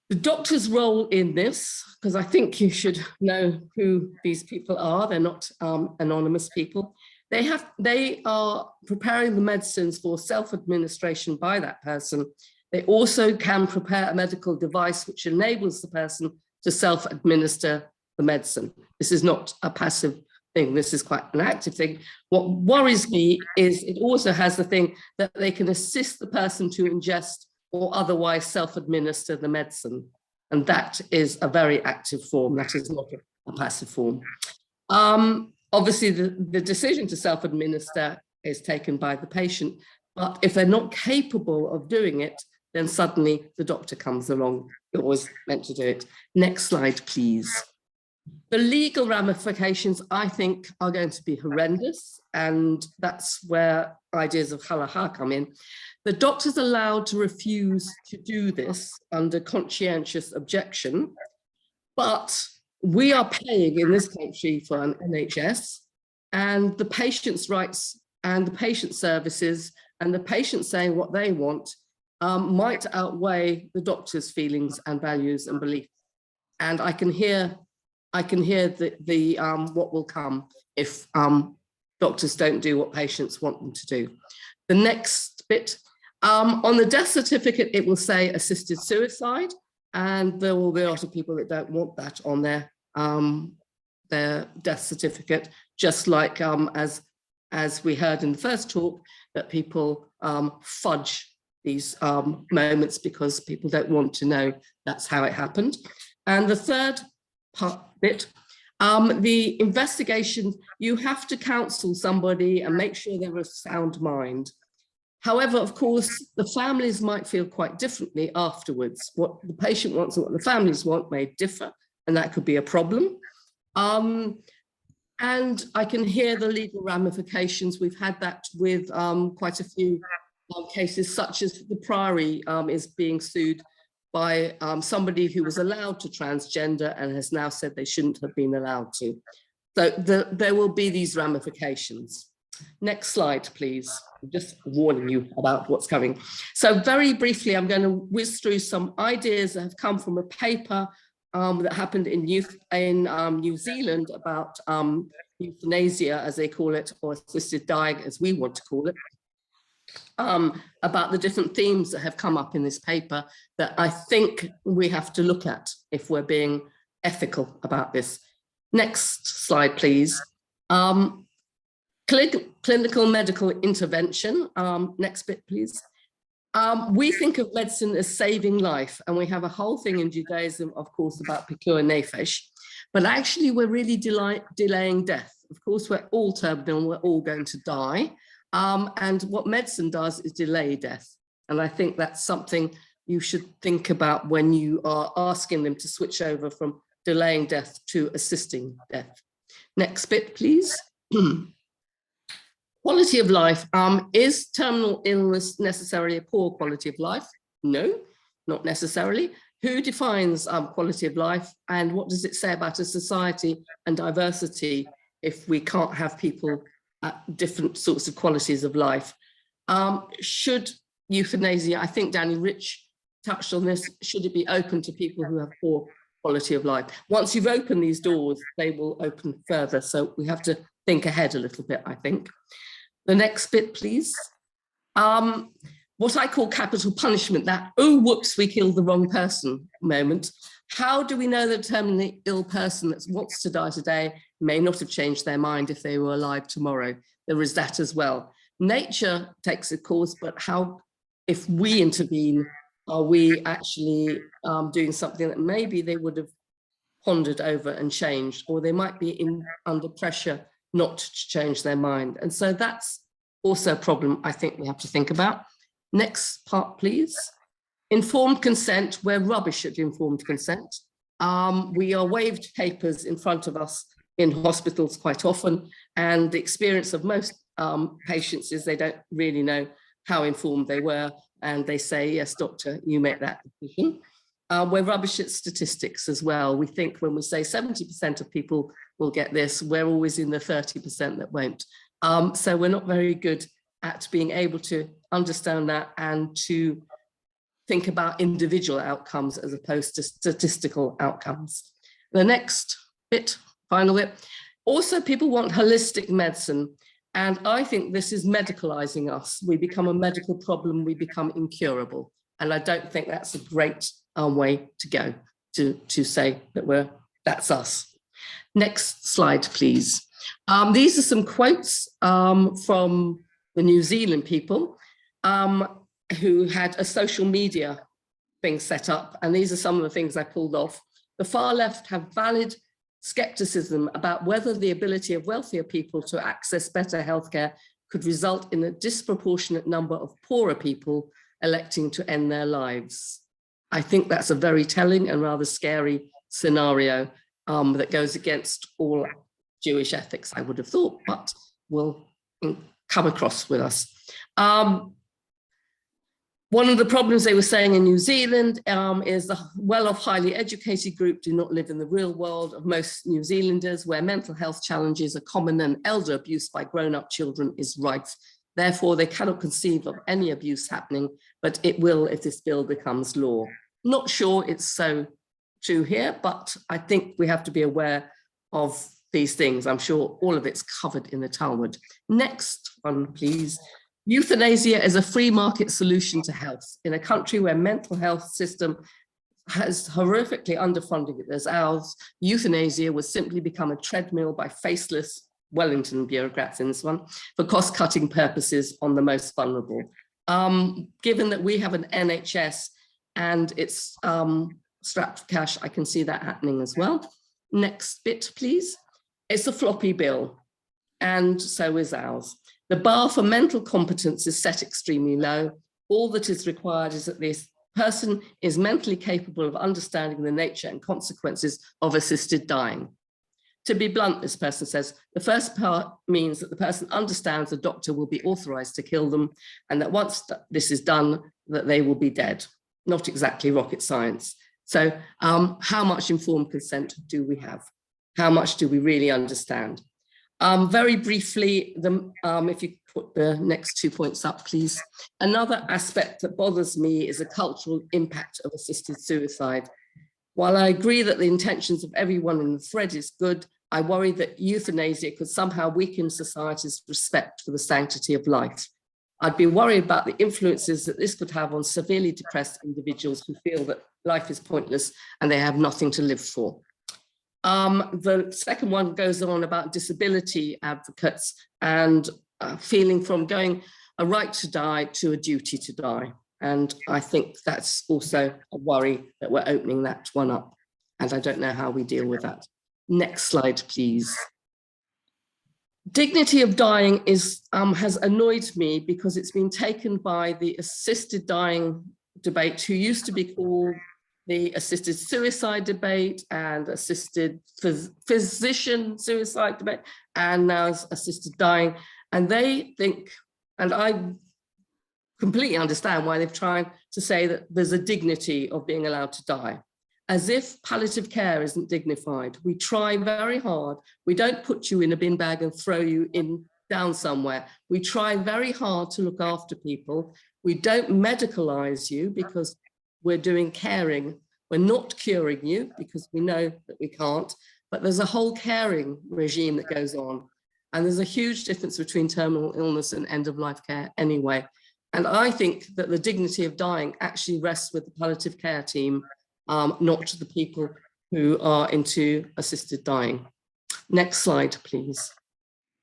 The doctor's role in this, because I think you should know who these people are, they're not anonymous people. They are preparing the medicines for self-administration by that person. They also can prepare a medical device which enables the person to self-administer the medicine. This is not a passive thing, this is quite an active thing. What worries me is it also has the thing that they can assist the person to ingest or otherwise self-administer the medicine. And that is a very active form, that is not a passive form. Obviously, the decision to self-administer is taken by the patient, but if they're not capable of doing it, then suddenly the doctor comes along. You're always meant to do it. Next slide, please. The legal ramifications, I think, are going to be horrendous, and that's where ideas of halacha come in. The doctor's allowed to refuse to do this under conscientious objection, but we are paying in this country for an NHS, and the patient's rights and the patient services and the patient saying what they want might outweigh the doctor's feelings and values and beliefs. And I can hear what will come if doctors don't do what patients want them to do. The next bit, on the death certificate, it will say assisted suicide, and there will be a lot of people that don't want that on their death certificate, just like as we heard in the first talk, that people fudge these moments because people don't want to know that's how it happened. And the third bit, the investigation, you have to counsel somebody and make sure they're of sound mind. However, of course, the families might feel quite differently afterwards. What the patient wants and what the families want may differ, and that could be a problem. And I can hear the legal ramifications. We've had that with quite a few cases, such as the Priory is being sued by somebody who was allowed to transgender and has now said they shouldn't have been allowed to. So there will be these ramifications. Next slide, please. I'm just warning you about what's coming. So very briefly, I'm going to whiz through some ideas that have come from a paper that happened in New Zealand about euthanasia, as they call it, or assisted dying, as we want to call it. About the different themes that have come up in this paper that I think we have to look at if we're being ethical about this. Next slide, please. Clinical medical intervention. Next bit, please. We think of medicine as saving life, and we have a whole thing in Judaism, of course, about pikur nefesh, but actually we're really delaying death. Of course, we're all terminal, we're all going to die. And what medicine does is delay death. And I think that's something you should think about when you are asking them to switch over from delaying death to assisting death. Next bit, please. Quality of life. Is terminal illness necessarily a poor quality of life? No, not necessarily. Who defines quality of life, and what does it say about a society and diversity if we can't have people at different sorts of qualities of life? Should euthanasia, I think Danny Rich touched on this, should it be open to people who have poor quality of life? Once you've opened these doors, they will open further. So we have to think ahead a little bit, I think. The next bit, please. What I call capital punishment, that, oh, whoops, we killed the wrong person moment. How do we know that a terminally ill person that wants to die today may not have changed their mind if they were alive tomorrow? There is that as well. Nature takes a course, but how, if we intervene, are we actually doing something that maybe they would have pondered over and changed, or they might be under pressure not to change their mind? And so that's also a problem I think we have to think about. Next part, please. Informed consent. We're rubbish at informed consent. We are waved papers in front of us in hospitals quite often, and the experience of most patients is they don't really know how informed they were, and they say, yes, doctor, you make that decision. We're rubbish at statistics as well. We think when we say 70% of people will get this, we're always in the 30% that won't. So we're not very good at being able to understand that and to think about individual outcomes as opposed to statistical outcomes. The next bit, final bit. Also, people want holistic medicine. And I think this is medicalizing us. We become a medical problem, we become incurable. And I don't think that's a great way to go, to say that that's us. Next slide, please. These are some quotes from the New Zealand people who had a social media thing set up. And these are some of the things I pulled off. The far left have valid skepticism about whether the ability of wealthier people to access better healthcare could result in a disproportionate number of poorer people electing to end their lives. I think that's a very telling and rather scary scenario that goes against all Jewish ethics, I would have thought, but will come across with us. One of the problems they were saying in New Zealand is the well-off, highly educated group do not live in the real world of most New Zealanders, where mental health challenges are common and elder abuse by grown-up children is rife. Therefore, they cannot conceive of any abuse happening, but it will if this bill becomes law. Not sure it's so true here, but I think we have to be aware of these things. I'm sure all of it's covered in the Talmud. Next one, please. Euthanasia is a free market solution to health. In a country where mental health system has horrifically underfunded as ours, euthanasia would simply become a treadmill by faceless Wellington bureaucrats in this one for cost-cutting purposes on the most vulnerable. Given that we have an NHS and it's strapped for cash, I can see that happening as well. Next bit, please. It's a floppy bill, and so is ours. The bar for mental competence is set extremely low. All that is required is that this person is mentally capable of understanding the nature and consequences of assisted dying. To be blunt, this person says, the first part means that the person understands the doctor will be authorized to kill them, and that once this is done, that they will be dead. Not exactly rocket science. So how much informed consent do we have? How much do we really understand? Very briefly, if you put the next 2 points up, please. Another aspect that bothers me is the cultural impact of assisted suicide. While I agree that the intentions of everyone in the thread is good, I worry that euthanasia could somehow weaken society's respect for the sanctity of life. I'd be worried about the influences that this could have on severely depressed individuals who feel that life is pointless and they have nothing to live for. The second one goes on about disability advocates and feeling from going a right to die to a duty to die. And I think that's also a worry that we're opening that one up. And I don't know how we deal with that. Next slide, please. Dignity of dying has annoyed me because it's been taken by the assisted dying debate, who used to be called the assisted suicide debate and assisted physician suicide debate, and now assisted dying. And they think, and I completely understand why they've tried to say that there's a dignity of being allowed to die, as if palliative care isn't dignified. We try very hard. We don't put you in a bin bag and throw you down somewhere. We try very hard to look after people. We don't medicalize you because we're doing caring. We're not curing you because we know that we can't, but there's a whole caring regime that goes on. And there's a huge difference between terminal illness and end-of-life care anyway. And I think that the dignity of dying actually rests with the palliative care team, not the people who are into assisted dying. Next slide, please.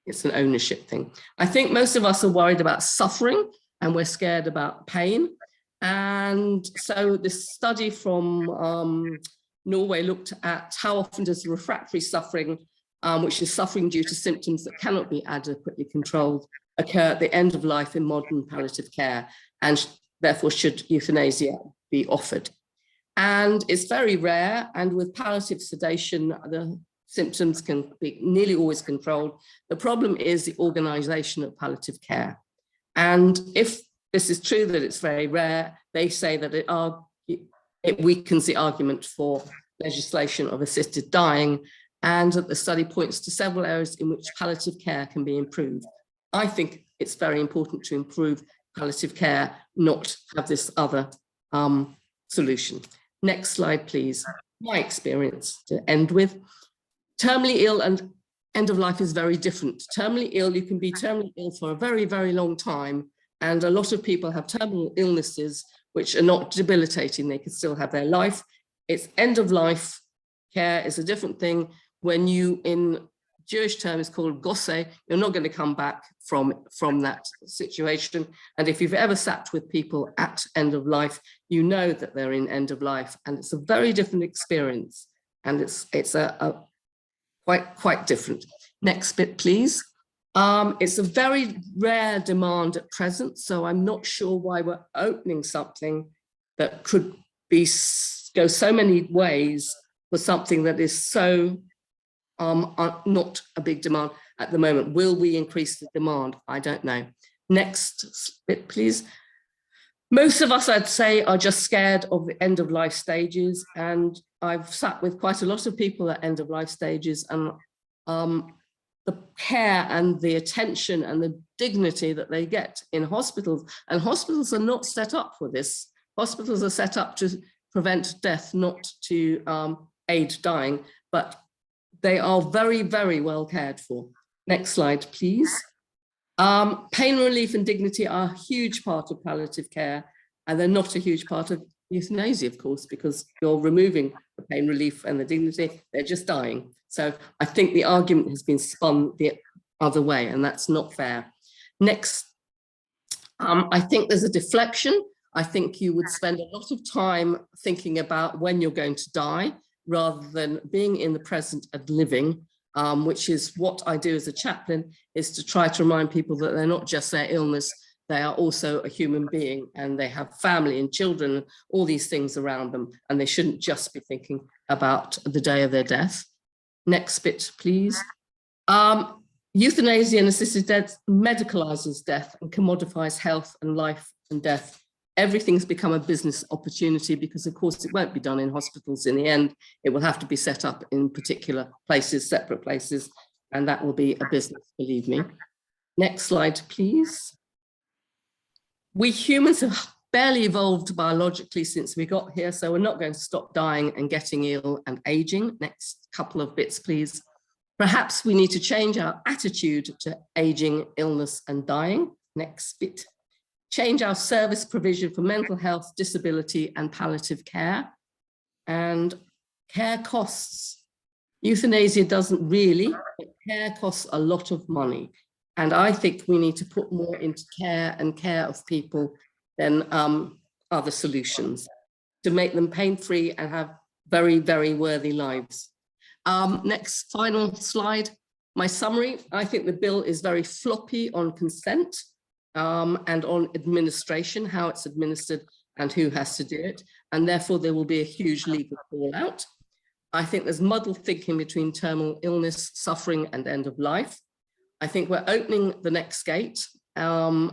It's an ownership thing. I think most of us are worried about suffering and we're scared about pain. And so this study from Norway looked at how often does refractory suffering, which is suffering due to symptoms that cannot be adequately controlled, occur at the end of life in modern palliative care, and therefore should euthanasia be offered. And it's very rare, and with palliative sedation, the symptoms can be nearly always controlled. The problem is the organization of palliative care. And if this is true that it's very rare, they say that it weakens the argument for legislation of assisted dying, and that the study points to several areas in which palliative care can be improved. I think it's very important to improve palliative care, not have this other solution. Next slide, please. My experience to end with. Terminally ill and end of life is very different. Terminally ill, you can be terminally ill for a very, very long time. And a lot of people have terminal illnesses which are not debilitating. They can still have their life. It's end of life care is a different thing. When you, in Jewish term, is called Gues, you're not going to come back from that situation. And if you've ever sat with people at end of life, you know that they're in end of life, and it's a very different experience. And it's a quite different. Next bit, please. It's a very rare demand at present, so I'm not sure why we're opening something that could go so many ways for something that is so not a big demand at the moment. Will we increase the demand? I don't know. Next bit, please. Most of us, I'd say, are just scared of the end of life stages, and I've sat with quite a lot of people at end of life stages, and the care and the attention and the dignity that they get in hospitals, and hospitals are not set up for this. Hospitals are set up to prevent death, not to aid dying, but they are very, very well cared for. Next slide, please. Pain relief and dignity are a huge part of palliative care, and they're not a huge part of euthanasia, of course, because you're removing the pain relief and the dignity, they're just dying. So I think the argument has been spun the other way, and that's not fair. Next, I think there's a deflection. I think you would spend a lot of time thinking about when you're going to die, rather than being in the present and living, which is what I do as a chaplain, is to try to remind people that they're not just their illness, they are also a human being, and they have family and children, all these things around them, and they shouldn't just be thinking about the day of their death. Next bit, please. Euthanasia and assisted death medicalizes death and commodifies health and life and death. Everything's become a business opportunity because, of course, it won't be done in hospitals in the end. It will have to be set up in particular places, separate places, and that will be a business, believe me. Next slide, please. We humans have barely evolved biologically since we got here, so we're not going to stop dying and getting ill and aging. Next couple of bits, please. Perhaps we need to change our attitude to aging, illness, and dying. Next bit. Change our service provision for mental health, disability, and palliative care. And care costs. Euthanasia doesn't really, but care costs a lot of money. And I think we need to put more into care and care of people than other solutions to make them pain-free and have very, very worthy lives. Next, final slide. My summary. I think the bill is very floppy on consent. And on administration, how it's administered and who has to do it. And therefore, there will be a huge legal fallout. I think there's muddled thinking between terminal illness, suffering, and end of life. I think we're opening the next gate to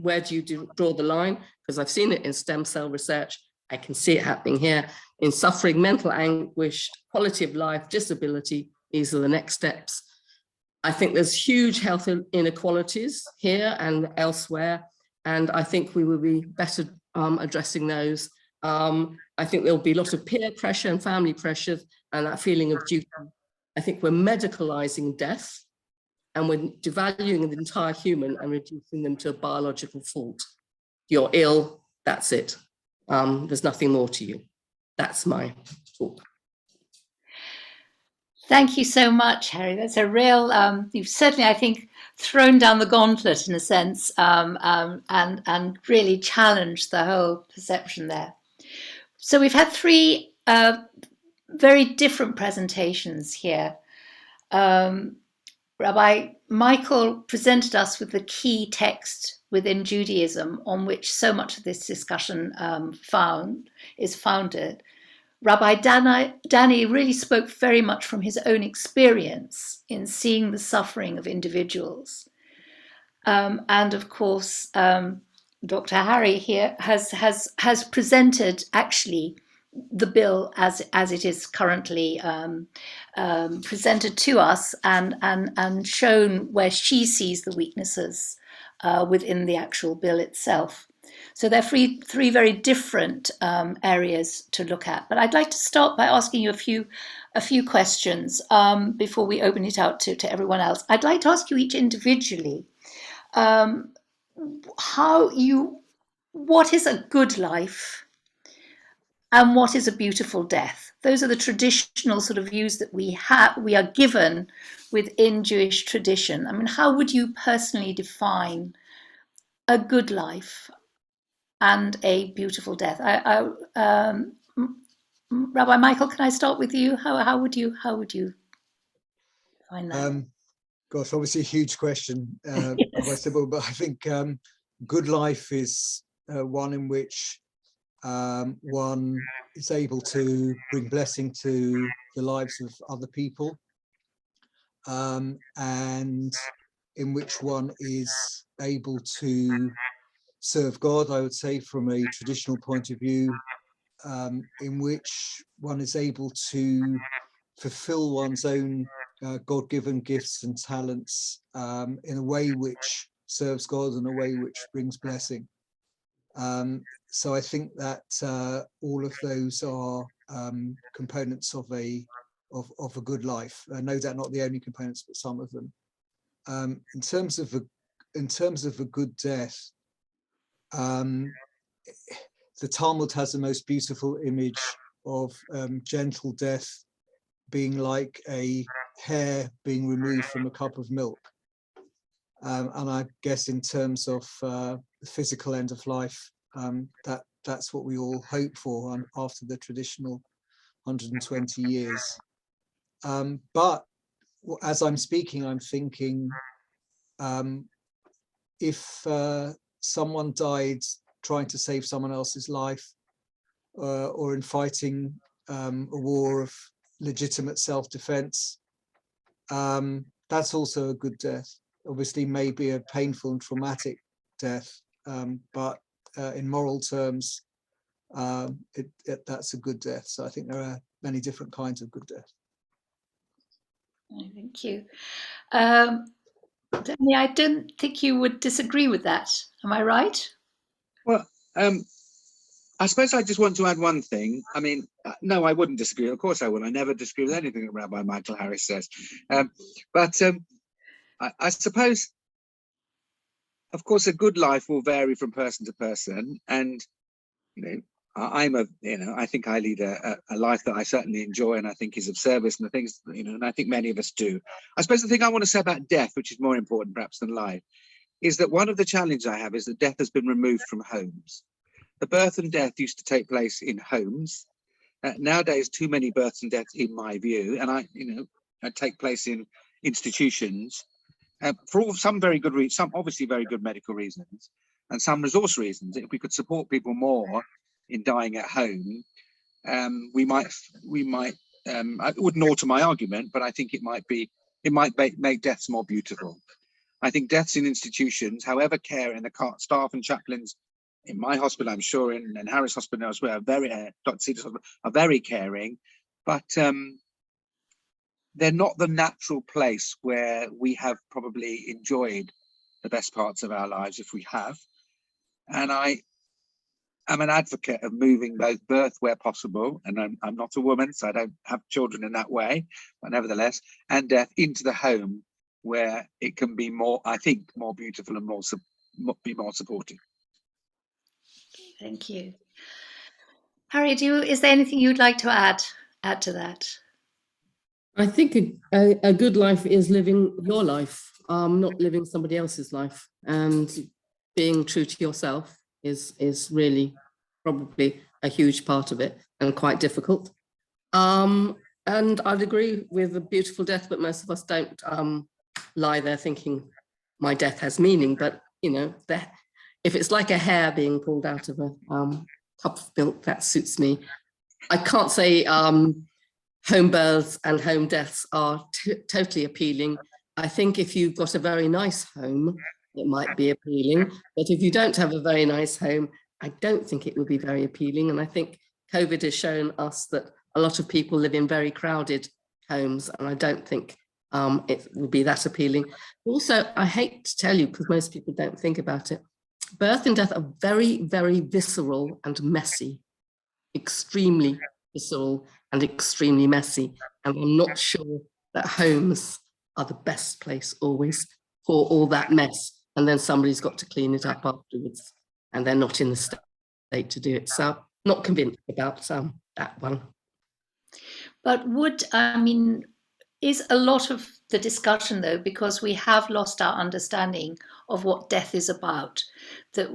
where do you draw the line? Because I've seen it in stem cell research. I can see it happening here. In suffering, mental anguish, quality of life, disability, these are the next steps. I think there's huge health inequalities here and elsewhere, and I think we will be better addressing those. I think there'll be a lot of peer pressure and family pressure and that feeling of duty. I think we're medicalizing death, and we're devaluing the entire human and reducing them to a biological fault. You're ill, that's it. There's nothing more to you. That's my talk. Thank you so much, Harrie. That's a real, you've certainly, I think, thrown down the gauntlet in a sense, and really challenged the whole perception there. So we've had three very different presentations here. Rabbi Michael presented us with the key text within Judaism on which so much of this discussion is founded. Rabbi Danny really spoke very much from his own experience in seeing the suffering of individuals. And of course, Dr. Harrie here has presented actually the bill as it is currently presented to us, and shown where she sees the weaknesses within the actual bill itself. So they're three very different areas to look at. But I'd like to start by asking you a few questions before we open it out to everyone else. I'd like to ask you each individually what is a good life and what is a beautiful death? Those are the traditional sort of views that we are given within Jewish tradition. I mean, how would you personally define a good life and a beautiful death? Rabbi Michael, can I start with you? How would you define that? Gosh, obviously a huge question, Rabbi Sybil, but I think good life is one in which one is able to bring blessing to the lives of other people, and in which one is able to serve God, I would say, from a traditional point of view, in which one is able to fulfill one's own God-given gifts and talents in a way which serves God, in a way which brings blessing. So I think that all of those are components of a good life. No doubt not the only components, but some of them. In terms of a good death, the Talmud has the most beautiful image of gentle death being like a hair being removed from a cup of milk. And I guess in terms of the physical end of life, that's what we all hope for after the traditional 120 years. But as I'm speaking, I'm thinking, if someone died trying to save someone else's life, or in fighting a war of legitimate self-defense, that's also a good death. Obviously, maybe a painful and traumatic death, but in moral terms, that's a good death. So I think there are many different kinds of good death. Thank you. Danny, I don't think you would disagree with that. Am I right? Well, I suppose I just want to add one thing. I mean, no, I wouldn't disagree. Of course I would. I never disagree with anything that Rabbi Michael Harris says. But I suppose, of course, a good life will vary from person to person. And, I think I lead a life that I certainly enjoy and I think is of service, and the things, and I think many of us do. I suppose the thing I want to say about death, which is more important perhaps than life, is that one of the challenges I have is that death has been removed from homes. The birth and death used to take place in homes. Nowadays, too many births and deaths, in my view, and take place in institutions for some very good reasons, some obviously very good medical reasons, and some resource reasons. If we could support people more in dying at home, we might. I wouldn't alter my argument, but I think it might make deaths more beautiful. I think deaths in institutions, however caring, the staff and chaplains in my hospital, I'm sure, in Harris Hospital elsewhere, Dr. Cedar's hospital, are very caring, but they're not the natural place where we have probably enjoyed the best parts of our lives, if we have. And I am an advocate of moving both birth where possible, and I'm not a woman, so I don't have children in that way, but nevertheless, and death into the home, where it can be more, I think, more beautiful and be more supportive. Thank you. Harrie, is there anything you'd like to add to that? I think a good life is living your life, not living somebody else's life, and being true to yourself is really probably a huge part of it and quite difficult. And I'd agree with a beautiful death, but most of us don't lie there thinking my death has meaning. But if it's like a hair being pulled out of a cup of milk, that suits me. I can't say home births and home deaths are totally appealing. I think if you've got a very nice home it might be appealing. But if you don't have a very nice home, I don't think it would be very appealing. And I think COVID has shown us that a lot of people live in very crowded homes, and I don't think it would be that appealing. Also, I hate to tell you, because most people don't think about it, birth and death are very, very visceral and messy, extremely visceral and extremely messy. And I'm not sure that homes are the best place always for all that mess. And then somebody's got to clean it up afterwards, and they're not in the state to do it. So not convinced about that one. But is a lot of the discussion, though, because we have lost our understanding of what death is about, that,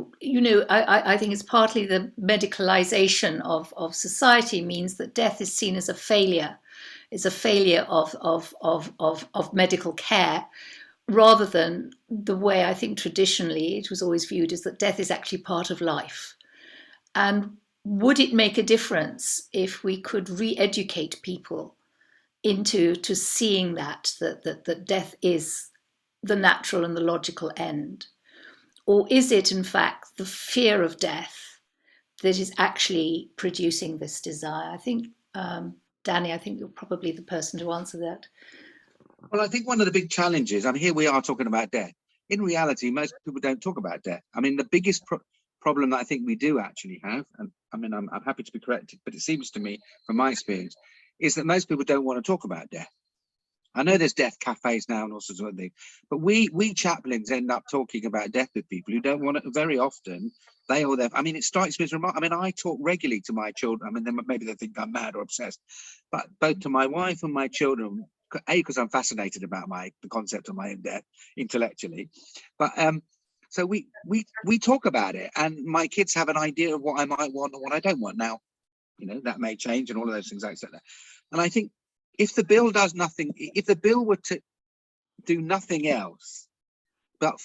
I think it's partly the medicalization of society means that death is seen as a failure, of medical care, rather than the way I think traditionally it was always viewed, is that death is actually part of life. And would it make a difference if we could re-educate people into seeing that death is the natural and the logical end? Or is it, in fact, the fear of death that is actually producing this desire? I think, Danny, I think you're probably the person to answer that. Well, I think one of the big challenges, and here we are talking about death. In reality, most people don't talk about death. I mean, the biggest problem that I think we do actually have, and I mean, I'm happy to be corrected, but it seems to me, from my experience, is that most people don't want to talk about death. I know there's death cafes now and all sorts of things, but we chaplains end up talking about death with people who don't want it very often. They or their, I mean, it strikes me as remarkable. I mean, I talk regularly to my children. I mean, maybe they think I'm mad or obsessed, but both to my wife and my children, because I'm fascinated about the concept of my own death intellectually, but so we talk about it, and my kids have an idea of what I might want and what I don't want. Now, that may change and all of those things, etc. And I think if the bill does nothing, if the bill were to do nothing else, but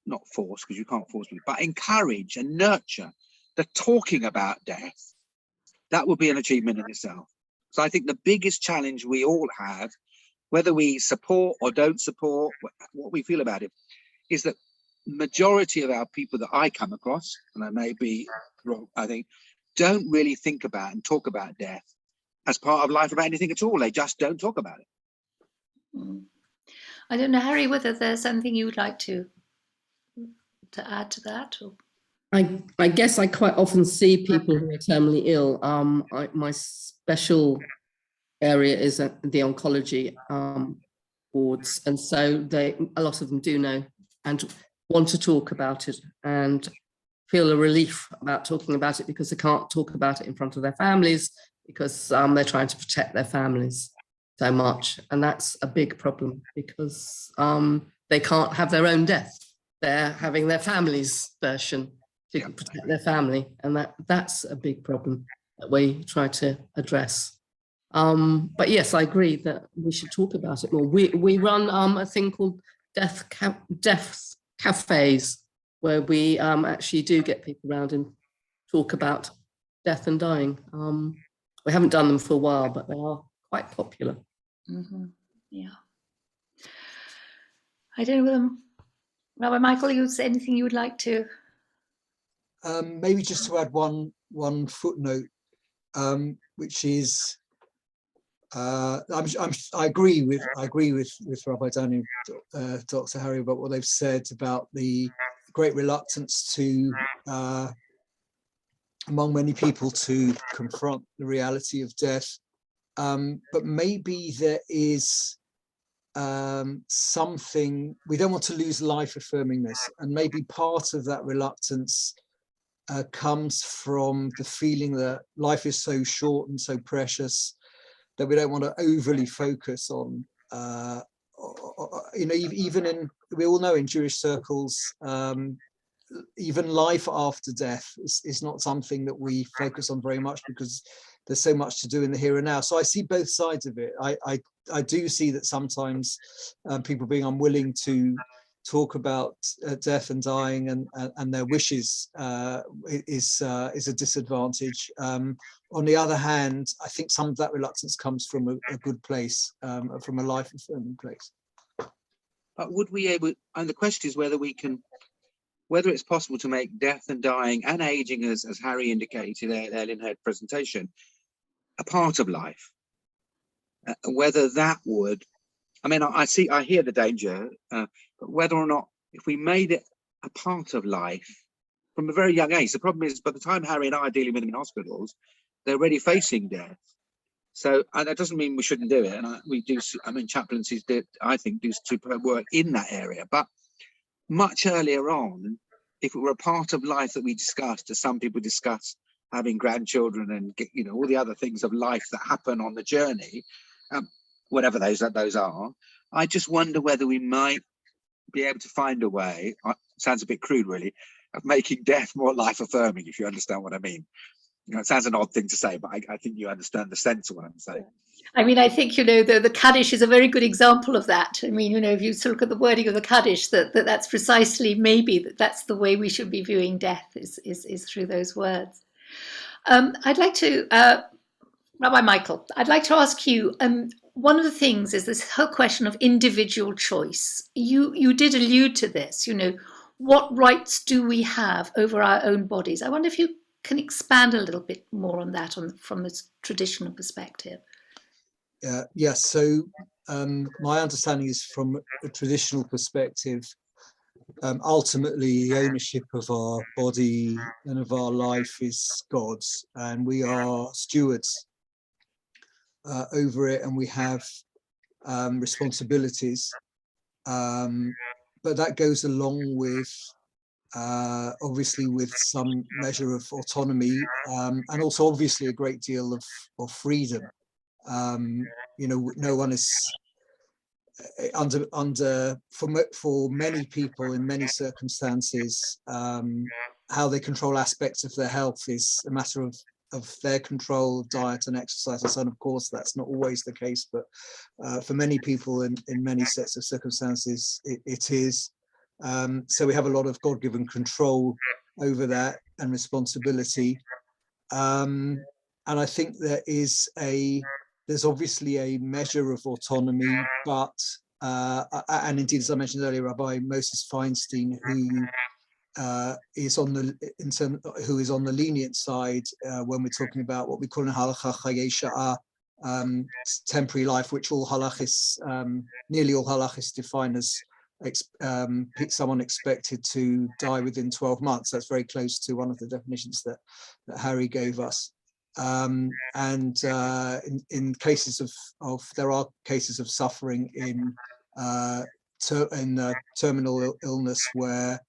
not force, because you can't force people, but encourage and nurture the talking about death, that would be an achievement in itself. So I think the biggest challenge we all have, whether we support or don't support what we feel about it, is that majority of our people that I come across, and I may be wrong, I think, don't really think about and talk about death as part of life, about anything at all. They just don't talk about it. I don't know, Harrie, whether there's something you would like to add to that? Or? I guess I quite often see people who are terminally ill. My special area is the oncology wards, and so a lot of them do know and want to talk about it and feel a relief about talking about it, because they can't talk about it in front of their families, because they're trying to protect their families so much. And that's a big problem, because they can't have their own death. They're having their family's version to protect their family. And that's a big problem that we try to address. But yes, I agree that we should talk about it more. We run a thing called death cafes, where we actually do get people around and talk about death and dying. We haven't done them for a while, but they are quite popular. Mm-hmm. Yeah. I don't know, Rabbi Michael, you say anything you would like to? Maybe just to add one footnote, which is I agree with Rabbi Danny, Dr. Harrie, about what they've said about the great reluctance to among many people to confront the reality of death, but maybe there is something, we don't want to lose life affirming this, and maybe part of that reluctance comes from the feeling that life is so short and so precious that we don't want to overly focus on, even in, we all know in Jewish circles, even life after death is not something that we focus on very much, because there's so much to do in the here and now. So I see both sides of it. I do see that sometimes people being unwilling to talk about death and dying and their wishes is a disadvantage. On the other hand, I think some of that reluctance comes from a good place, from a life-affirming place. But would we able, and the question is whether it's possible to make death and dying and aging, as Harrie indicated earlier in her presentation, a part of life. Whether that would, I mean, I hear the danger, but whether or not, if we made it a part of life from a very young age, the problem is by the time Harrie and I are dealing with them in hospitals, they're already facing death. So, and that doesn't mean we shouldn't do it. And we do, I mean, chaplaincies did, I think, do superb work in that area. But much earlier on, if it were a part of life that we discussed, as some people discuss having grandchildren and, you know, all the other things of life that happen on the journey, whatever those are, I just wonder whether we might be able to find a way, sounds a bit crude really, of making death more life affirming, if you understand what I mean. You know, it sounds an odd thing to say, but I think you understand the sense of what I'm saying. I mean, I think, you know, the Kaddish is a very good example of that. I mean, you know, if you look at the wording of the Kaddish, that's precisely maybe that's the way we should be viewing death is through those words. I'd like to, Rabbi Michael, I'd like to ask you, one of the things is this whole question of individual choice. You did allude to this, you know, what rights do we have over our own bodies? I wonder if you can expand a little bit more on that from this traditional perspective. Yes, so my understanding is from a traditional perspective, ultimately the ownership of our body and of our life is God's, and we are stewards over it, and we have responsibilities, but that goes along with obviously with some measure of autonomy, and also obviously a great deal of freedom. You know, no one is for many people in many circumstances, how they control aspects of their health is a matter of their control of diet and exercise and so on. Of course, that's not always the case, but for many people in many sets of circumstances, it is. So we have a lot of God-given control over that and responsibility. And I think there's obviously a measure of autonomy, but and indeed, as I mentioned earlier, Rabbi Moses Feinstein, who is on the lenient side when we're talking about what we call in halacha chayei sha'ah, temporary life, which all halachis, nearly all halachis define as someone expected to die within 12 months. That's very close to one of the definitions that Harrie gave us. And in cases of there are cases of suffering in terminal illness where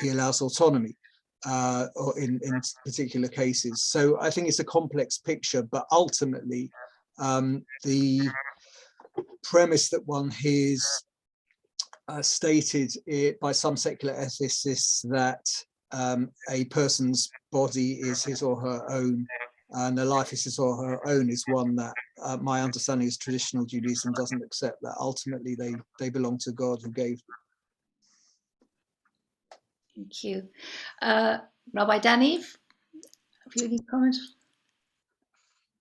he allows autonomy, or in particular cases. So I think it's a complex picture, but ultimately the premise that one hears stated by some secular ethicists that a person's body is his or her own and their life is his or her own is one that my understanding is traditional Judaism doesn't accept, that ultimately they belong to God who gave them. Thank you. Rabbi Danny, have you any comment?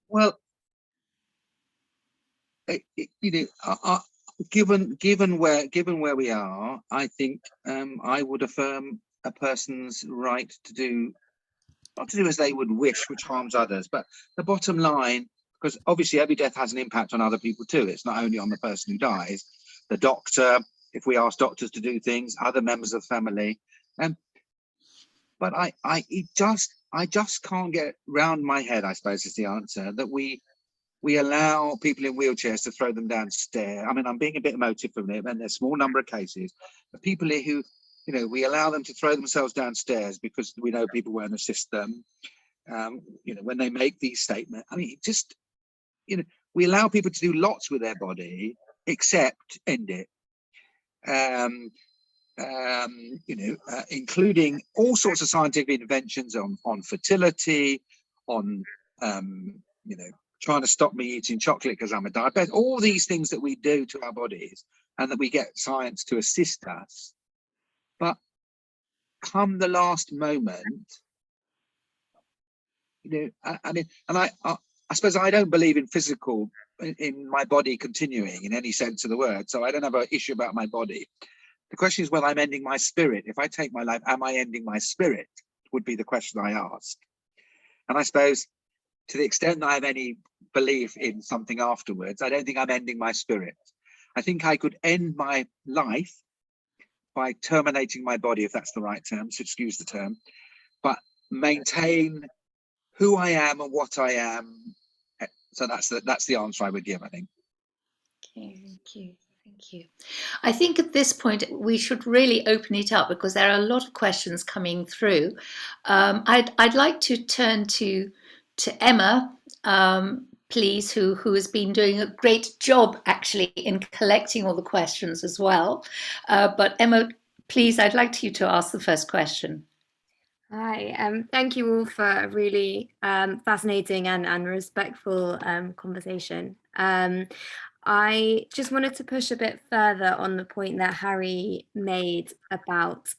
Well, you know, given where we are, I think I would affirm a person's right to do, not to do as they would wish, which harms others, but the bottom line, because obviously every death has an impact on other people too. It's not only on the person who dies, the doctor, if we ask doctors to do things, other members of the family. But I just can't get round my head, I suppose is the answer, that we allow people in wheelchairs to throw them downstairs. I mean, I'm being a bit emotive from it, and there's a small number of cases, but people who, you know, we allow them to throw themselves downstairs because we know people won't assist them. You know, when they make these statements, I mean, just, you know, we allow people to do lots with their body except end it. You know, including all sorts of scientific inventions on fertility, on you know, trying to stop me eating chocolate because I'm a diabetic, all these things that we do to our bodies and that we get science to assist us. But come the last moment, you know, I mean, and I suppose I don't believe in physical, in my body continuing in any sense of the word. So I don't have an issue about my body. The question is whether I'm ending my spirit. If I take my life, am I ending my spirit? Would be the question I ask. And I suppose to the extent that I have any belief in something afterwards, I don't think I'm ending my spirit. I think I could end my life by terminating my body, if that's the right term, so excuse the term, but maintain who I am and what I am. So that's the answer I would give, I think. Okay, thank you. Thank you. I think at this point we should really open it up because there are a lot of questions coming through. I'd like to turn to Emma, please, who has been doing a great job actually in collecting all the questions as well. But Emma, please, I'd like you to ask the first question. Hi, thank you all for a really fascinating and respectful conversation. I just wanted to push a bit further on the point that Harrie made about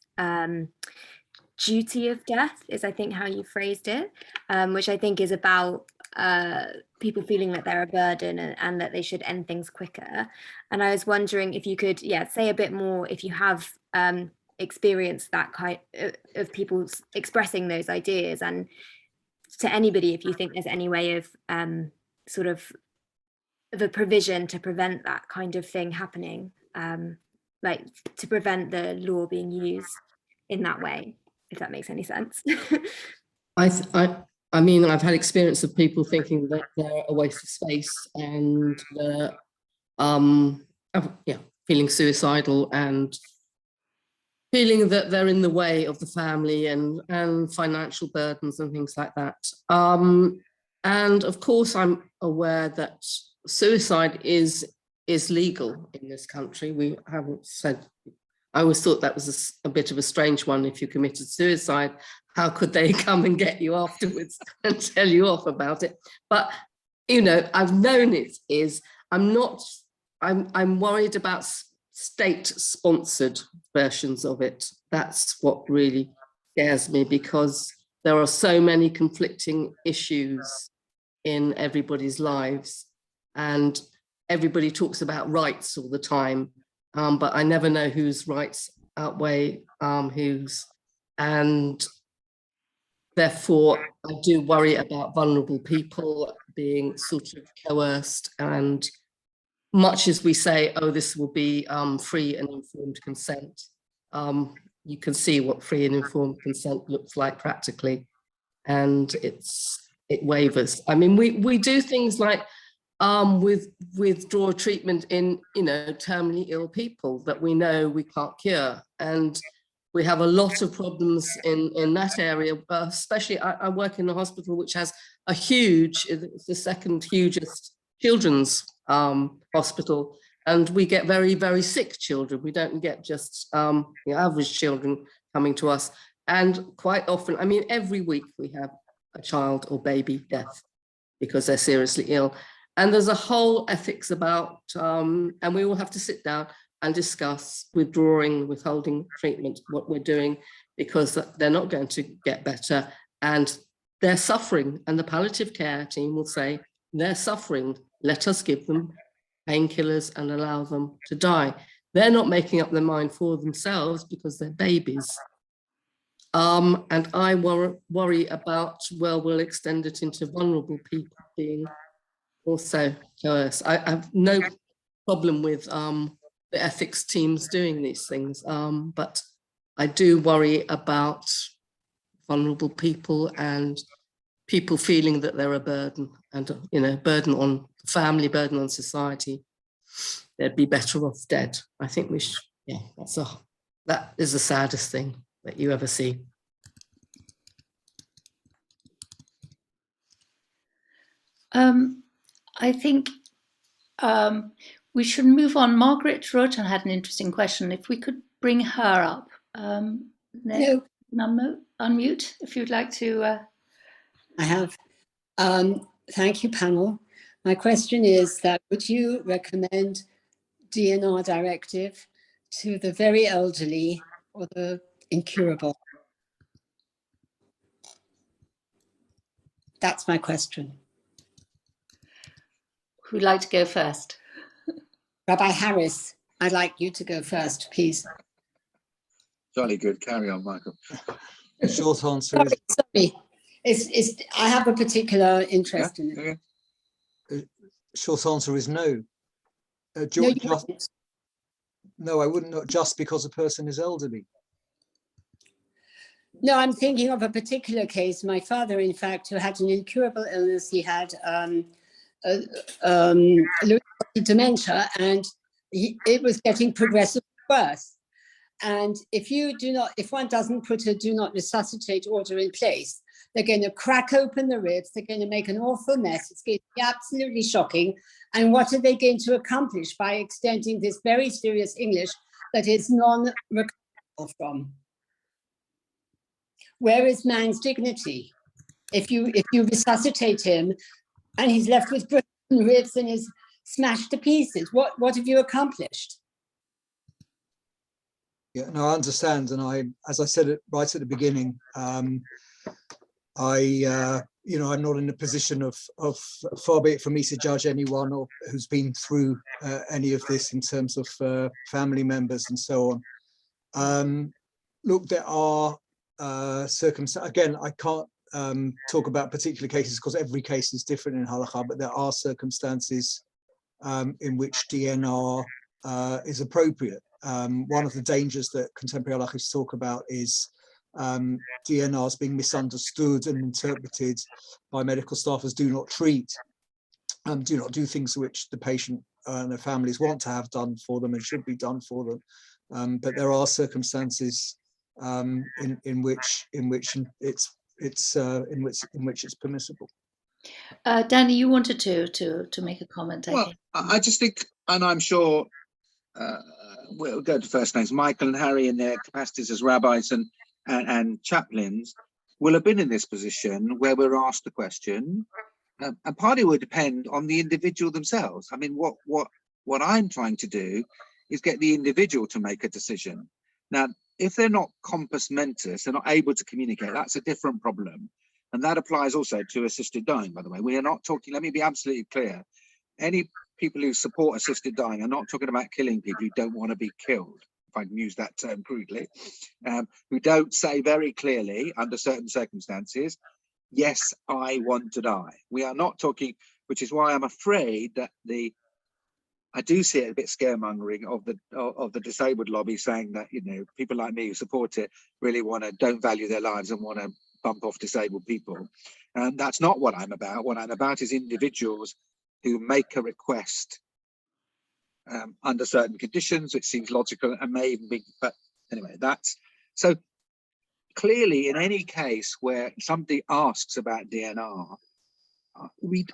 duty of death, is I think how you phrased it, which I think is about people feeling that they're a burden and that they should end things quicker. And I was wondering if you could, say a bit more if you have experienced that kind of people expressing those ideas, and to anybody, if you think there's any way of sort of the provision to prevent that kind of thing happening, like to prevent the law being used in that way, if that makes any sense. I mean, I've had experience of people thinking that they're a waste of space and feeling suicidal and feeling that they're in the way of the family and financial burdens and things like that. And of course, I'm aware that suicide is legal in this country. We haven't said, I always thought that was a bit of a strange one. If you committed suicide, how could they come and get you afterwards and tell you off about it? But, you know, I've known it is, I'm worried about state-sponsored versions of it. That's what really scares me, because there are so many conflicting issues in everybody's lives, and everybody talks about rights all the time, but I never know whose rights outweigh whose, and therefore I do worry about vulnerable people being sort of coerced. And much as we say, oh, this will be free and informed consent, you can see what free and informed consent looks like practically, and it wavers. I mean, we do things like withdraw treatment in, you know, terminally ill people that we know we can't cure, and we have a lot of problems in that area. Especially, I work in a hospital which has a huge, it's the second hugest children's hospital, and we get very, very sick children. We don't get just average children coming to us, and quite often, I mean, every week we have a child or baby death because they're seriously ill. And there's a whole ethics about, and we all have to sit down and discuss withholding treatment, what we're doing, because they're not going to get better and they're suffering. And the palliative care team will say, they're suffering, let us give them painkillers and allow them to die. They're not making up their mind for themselves because they're babies. And I worry about, well, we'll extend it into vulnerable people being also coerced. I have no problem with the ethics teams doing these things, but I do worry about vulnerable people and people feeling that they're a burden, and burden on family, burden on society. They'd be better off dead. I think we should. Yeah, that is the saddest thing that you ever see. I think we should move on. Margaret Rutten had an interesting question. If we could bring her up. No. Unmute if you'd like to. I have. Thank you, panel. My question is that would you recommend DNR directive to the very elderly or the incurable? That's my question. Who'd like to go first? Rabbi Harris, I'd like you to go first, please. Jolly good. Carry on, Michael. The short answer is Sorry. I have a particular interest in it. Okay. short answer is no. No, you Just, wouldn't. no, I wouldn't. Not just because a person is elderly. No, I'm thinking of a particular case. My father, in fact, who had an incurable illness, he had dementia, and it was getting progressively worse. And if one doesn't put a do not resuscitate order in place, they're going to crack open the ribs, they're going to make an awful mess, it's going to be absolutely shocking. And what are they going to accomplish by extending this very serious English that is non-recoverable from? Where is man's dignity? If you resuscitate him and he's left with broken ribs and is smashed to pieces, what have you accomplished? Yeah, no, I understand, and as I said it right at the beginning, I'm not in a position of far be it from me to judge anyone or who's been through any of this in terms of family members and so on. Look, there are circumstances. Again, I can't talk about particular cases because every case is different in halakha, but there are circumstances in which DNR is appropriate. One of the dangers that contemporary halachas talk about is DNRs being misunderstood and interpreted by medical staff as do not treat, do not do things which the patient and their families want to have done for them and should be done for them. But there are circumstances in which it's permissible. Danny, you wanted to make a comment. I just think, and I'm sure we'll go to first names. Michael and Harrie, in their capacities as rabbis and chaplains, will have been in this position where we're asked the question, and partly will depend on the individual themselves. I mean, what I'm trying to do is get the individual to make a decision. Now, if they're not compos mentis, they're not able to communicate, that's a different problem. And that applies also to assisted dying, by the way. We are not talking, let me be absolutely clear, any people who support assisted dying are not talking about killing people who don't want to be killed, if I can use that term crudely, who don't say very clearly under certain circumstances, yes, I want to die. We are not talking, which is why I'm afraid that I do see it a bit scaremongering of the disabled lobby saying that, you know, people like me who support it really don't value their lives and want to bump off disabled people. And that's not what I'm about. What I'm about is individuals who make a request under certain conditions, which seems logical and may even be, but anyway, that's so clearly in any case where somebody asks about DNR,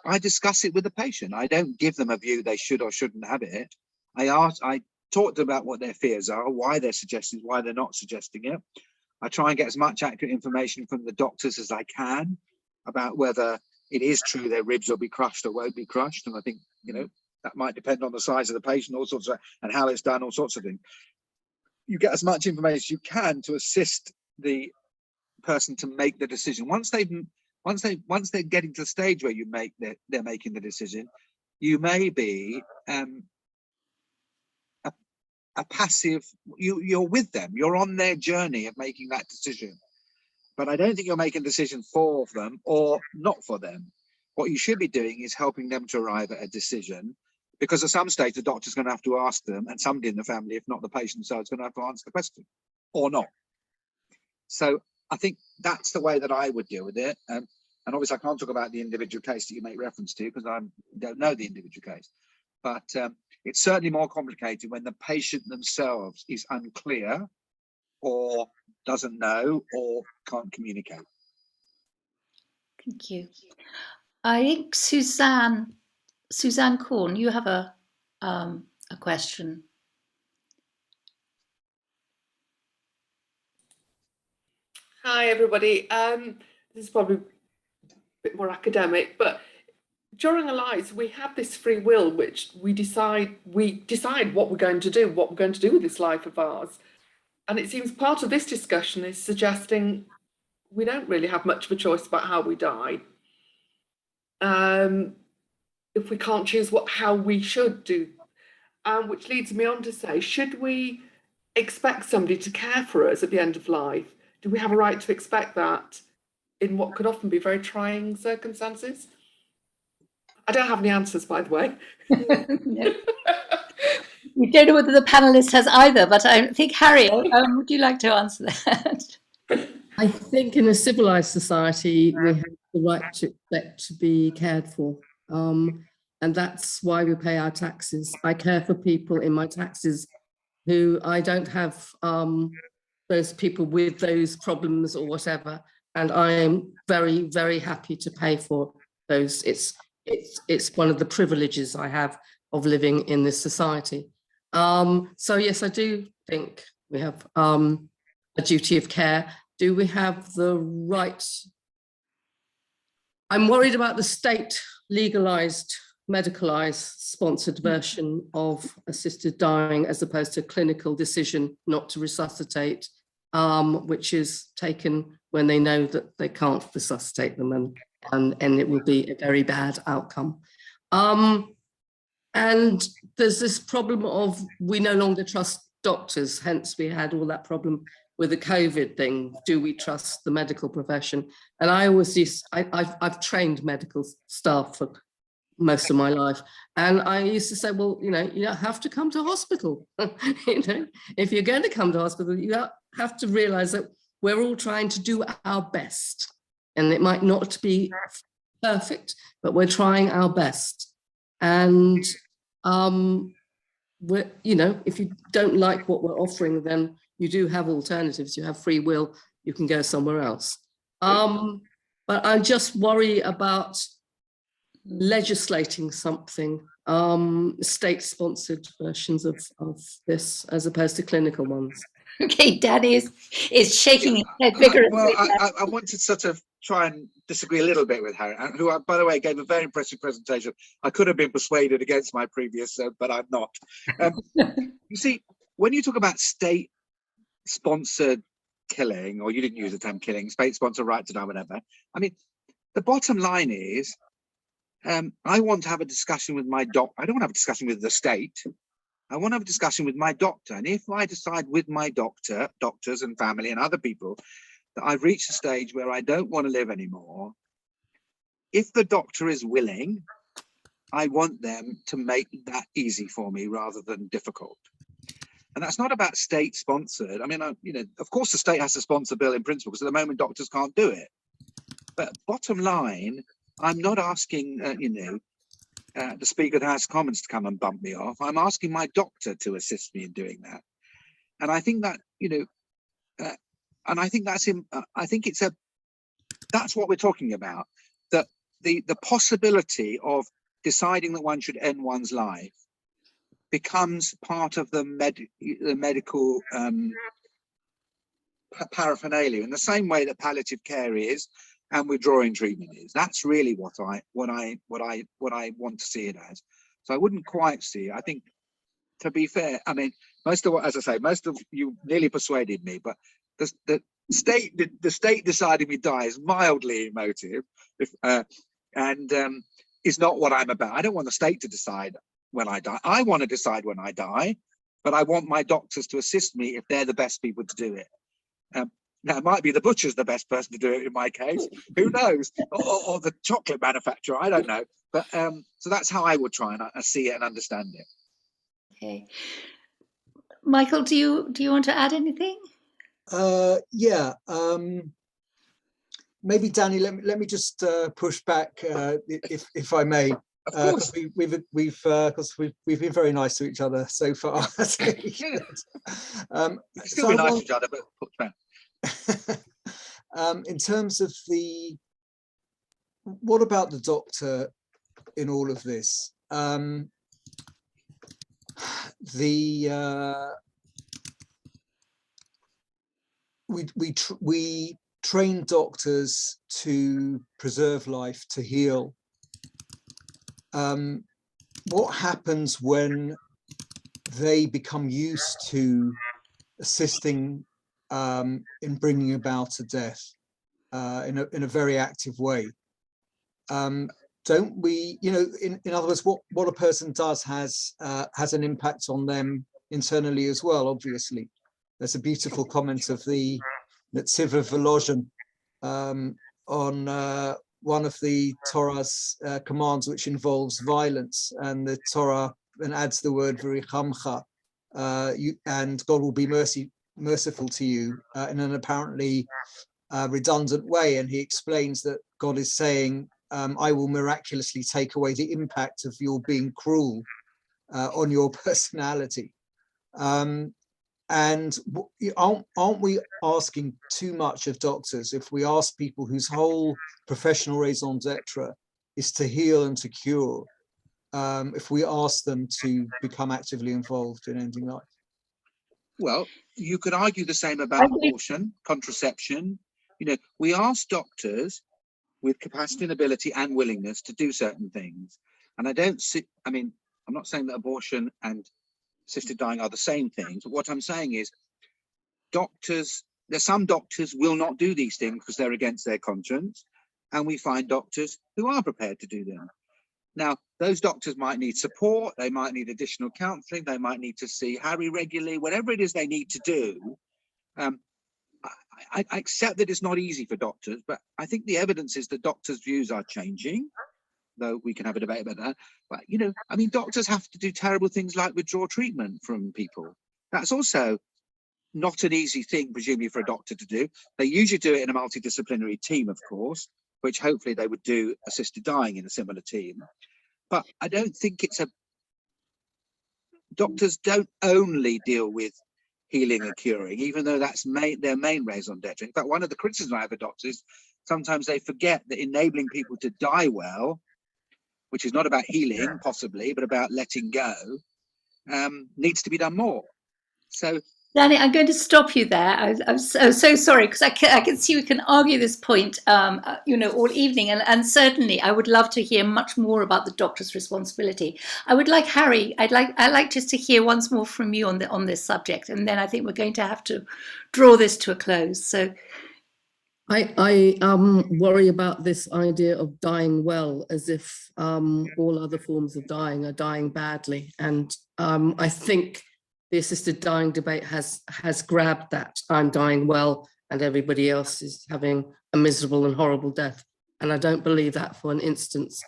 I discuss it with the patient. I don't give them a view they should or shouldn't have it. I talk to them about what their fears are, why they're suggesting, why they're not suggesting it. I try and get as much accurate information from the doctors as I can about whether it is true their ribs will be crushed or won't be crushed. And I think, you know, that might depend on the size of the patient, all sorts of, and how it's done, all sorts of things. You get as much information as you can to assist the person to make the decision. Once they're getting to the stage where they're making the decision, you may be a passive, you're with them, you're on their journey of making that decision. But I don't think you're making a decision for them or not for them. What you should be doing is helping them to arrive at a decision, because at some stage the doctor's going to have to ask them, and somebody in the family, if not the patient themselves, is going to have to answer the question or not. So I think that's the way that I would deal with it. And obviously I can't talk about the individual case that you make reference to because I don't know the individual case. But it's certainly more complicated when the patient themselves is unclear or doesn't know or can't communicate. Thank you. I think Suzanne Korn, you have a question. Hi, everybody. This is probably a bit more academic, but during our lives, we have this free will, which we decide what we're going to do, with this life of ours. And it seems part of this discussion is suggesting we don't really have much of a choice about how we die. if we can't choose how we should do, which leads me on to say, should we expect somebody to care for us at the end of life? Do we have a right to expect that in what could often be very trying circumstances? I don't have any answers, by the way. No. We don't know whether the panelist has either, but I think, Harrie, would you like to answer that? I think in a civilized society, we have the right to expect to be cared for. And that's why we pay our taxes. I care for people in my taxes who I don't have those people with those problems or whatever. And I am very, very happy to pay for those. It's one of the privileges I have of living in this society. So yes, I do think we have a duty of care. Do we have the right? I'm worried about the state legalized, medicalized, sponsored version of assisted dying as opposed to clinical decision not to resuscitate, which is taken when they know that they can't resuscitate them, and it will be a very bad outcome. And there's this problem of we no longer trust doctors, hence we had all that problem with the COVID thing. Do we trust the medical profession? And I always I've trained medical staff for most of my life. And I used to say, well, you don't have to come to hospital. If you're going to come to hospital, you have to realize that we're all trying to do our best. And it might not be perfect, but we're trying our best. And if you don't like what we're offering, then you do have alternatives. You have free will. You can go somewhere else. But I just worry about legislating something, state-sponsored versions of this as opposed to clinical ones. Okay, Danny is shaking his head vigorously. Well, I want to sort of try and disagree a little bit with Harrie, who, by the way, gave a very impressive presentation. I could have been persuaded against my previous, but I'm not. You see, when you talk about state-sponsored killing, or you didn't use the term killing, state-sponsored right to die, whatever. I mean, the bottom line is, I want to have a discussion with my doctor. I don't want to have a discussion with the state. I want to have a discussion with my doctor. And if I decide with my doctors and family and other people, that I've reached a stage where I don't want to live anymore, if the doctor is willing, I want them to make that easy for me rather than difficult. And that's not about state-sponsored. I mean, of course the state has to sponsor a bill in principle, because at the moment doctors can't do it. But bottom line, I'm not asking, the Speaker of the House of Commons to come and bump me off. I'm asking my doctor to assist me in doing that. And I think that, and I think that's that's what we're talking about. That the possibility of deciding that one should end one's life becomes part of the medical paraphernalia, in the same way that palliative care is and withdrawing treatment is. That's really what I want to see it as. So I wouldn't quite see it. I think, to be fair, I mean, most of you nearly persuaded me, but the state deciding me die is mildly emotive, and is not what I'm about. I don't want the state to decide when I die. I want to decide when I die, but I want my doctors to assist me if they're the best people to do it. Now, it might be the butcher's the best person to do it in my case. Who knows? Or the chocolate manufacturer. I don't know. But so that's how I would try and see it and understand it. Okay, Michael, do you want to add anything? Yeah. Maybe Danny, let me just push back, if I may. Because we've been very nice to each other so far. Still be nice to each other, but push back. In terms of what about the doctor in all of this? We train doctors to preserve life, to heal. What happens when they become used to assisting in bringing about a death in a very active way? don't we, in other words, what a person does has an impact on them internally as well, obviously. There's a beautiful comment of the Netziva Volozhin on one of the Torah's commands, which involves violence, and the Torah and adds the word "v'richamcha," and God will be merciful to you in an apparently redundant way. And he explains that God is saying, I will miraculously take away the impact of your being cruel on your personality. And aren't we asking too much of doctors if we ask people whose whole professional raison d'etre is to heal and to cure, if we ask them to become actively involved in ending life? Well, you could argue the same about abortion, contraception. We ask doctors with capacity and ability and willingness to do certain things. And I'm not saying that abortion and assisted dying are the same things, but what I'm saying is there's some doctors will not do these things because they're against their conscience, and we find doctors who are prepared to do them. Now, those doctors might need support, they might need additional counselling, they might need to see Harrie regularly, whatever it is they need to do. I accept that it's not easy for doctors, but I think the evidence is that doctors' views are changing, though we can have a debate about that. But, doctors have to do terrible things like withdraw treatment from people. That's also not an easy thing, presumably, for a doctor to do. They usually do it in a multidisciplinary team, of course, which hopefully they would do assisted dying in a similar team. But I don't think doctors don't only deal with healing and curing, even though that's their main raison d'etre. In fact, one of the criticisms I have of doctors is sometimes they forget that enabling people to die well, which is not about healing, possibly, but about letting go, needs to be done more. So, Danny, I'm going to stop you there. I'm so sorry, because I can see we can argue this point, all evening, and certainly I would love to hear much more about the doctor's responsibility. I would like Harrie. I'd like just to hear once more from you on this subject, and then I think we're going to have to draw this to a close. So, I worry about this idea of dying well, as if all other forms of dying are dying badly, and I think the assisted dying debate has grabbed that I'm dying well and everybody else is having a miserable and horrible death. And I don't believe that for an instance.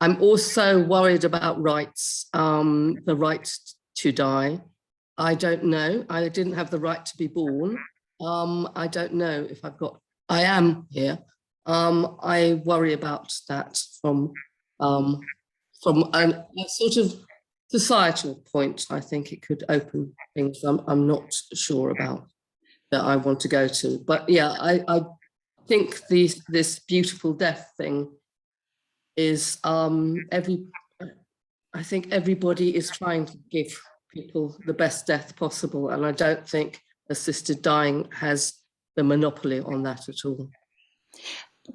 I'm also worried about rights, the right to die. I don't know. I didn't have the right to be born. I don't know if I am here. I worry about that from a sort of societal point. I think it could open things I'm not sure about that I want to go to. But yeah, I think this beautiful death thing is I think everybody is trying to give people the best death possible, and I don't think assisted dying has the monopoly on that at all.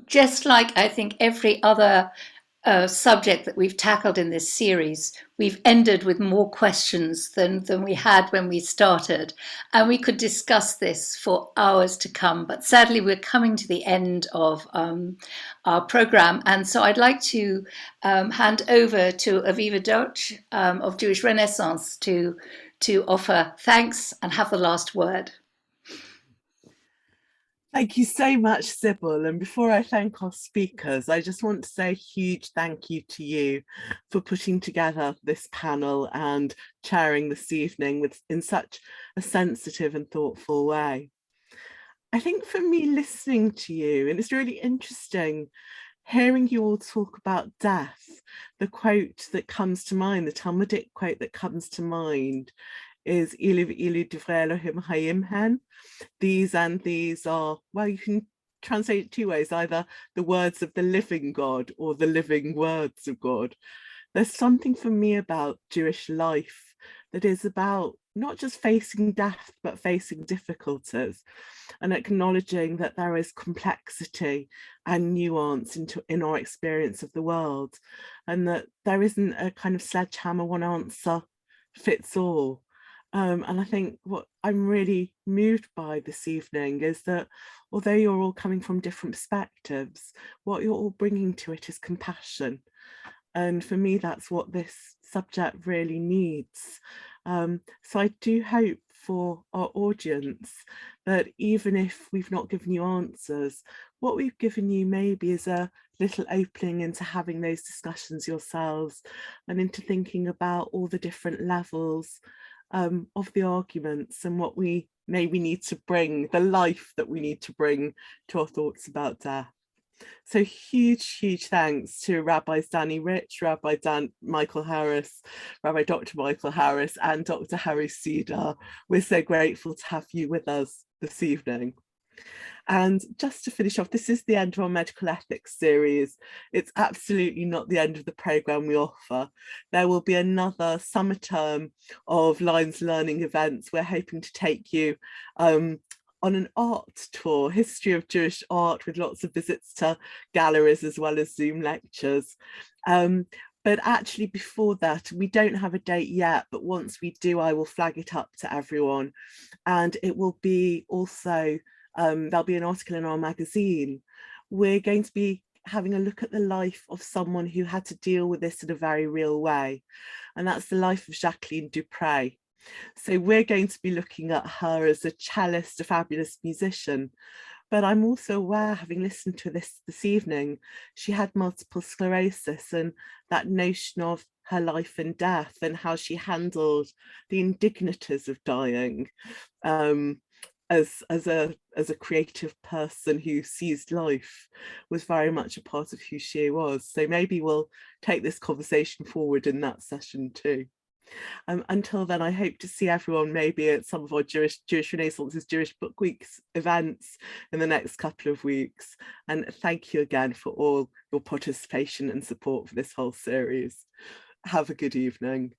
Just like I think every other subject that we've tackled in this series, we've ended with more questions than we had when we started, and we could discuss this for hours to come, but sadly we're coming to the end of our program, and so I'd like to hand over to Aviva Deutsch of Jewish Renaissance to offer thanks and have the last word. Thank you so much, Sybil. And before I thank our speakers, I just want to say a huge thank you to you for putting together this panel and chairing this evening in such a sensitive and thoughtful way. I think for me, listening to you, and it's really interesting hearing you all talk about death, the quote that comes to mind, the Talmudic quote that comes to mind is Ilu Dupre Elohim Hayim Hen. These and these are, well, you can translate it two ways, either the words of the living God or the living words of God. There's something for me about Jewish life that is about not just facing death, but facing difficulties and acknowledging that there is complexity and nuance in our experience of the world, and that there isn't a kind of sledgehammer one answer fits all. And I think what I'm really moved by this evening is that although you're all coming from different perspectives, what you're all bringing to it is compassion. And for me, that's what this subject really needs. So I do hope for our audience that even if we've not given you answers, what we've given you maybe is a little opening into having those discussions yourselves and into thinking about all the different levels of the arguments and what we maybe need to bring, the life that we need to bring to our thoughts about death. So huge thanks to Rabbis Danny Rich, Rabbi Michael Harris, Rabbi Dr Michael Harris and Dr Harrie Cedar. We're so grateful to have you with us this evening. And just to finish off, this is the end of our medical ethics series. It's absolutely not the end of the programme we offer. There will be another summer term of Lions Learning events. We're hoping to take you on an art tour, history of Jewish art, with lots of visits to galleries as well as Zoom lectures. But actually before that, we don't have a date yet, but once we do, I will flag it up to everyone. And it will be also, there'll be an article in our magazine. We're going to be having a look at the life of someone who had to deal with this in a very real way. And that's the life of Jacqueline Dupre. So we're going to be looking at her as a cellist, a fabulous musician. But I'm also aware, having listened to this evening, she had multiple sclerosis, and that notion of her life and death and how she handled the indignities of dying as a creative person who seized life was very much a part of who she was. So maybe we'll take this conversation forward in that session too. Until then, I hope to see everyone maybe at some of our Jewish Renaissance's Jewish Book Weeks events in the next couple of weeks. And thank you again for all your participation and support for this whole series. Have a good evening.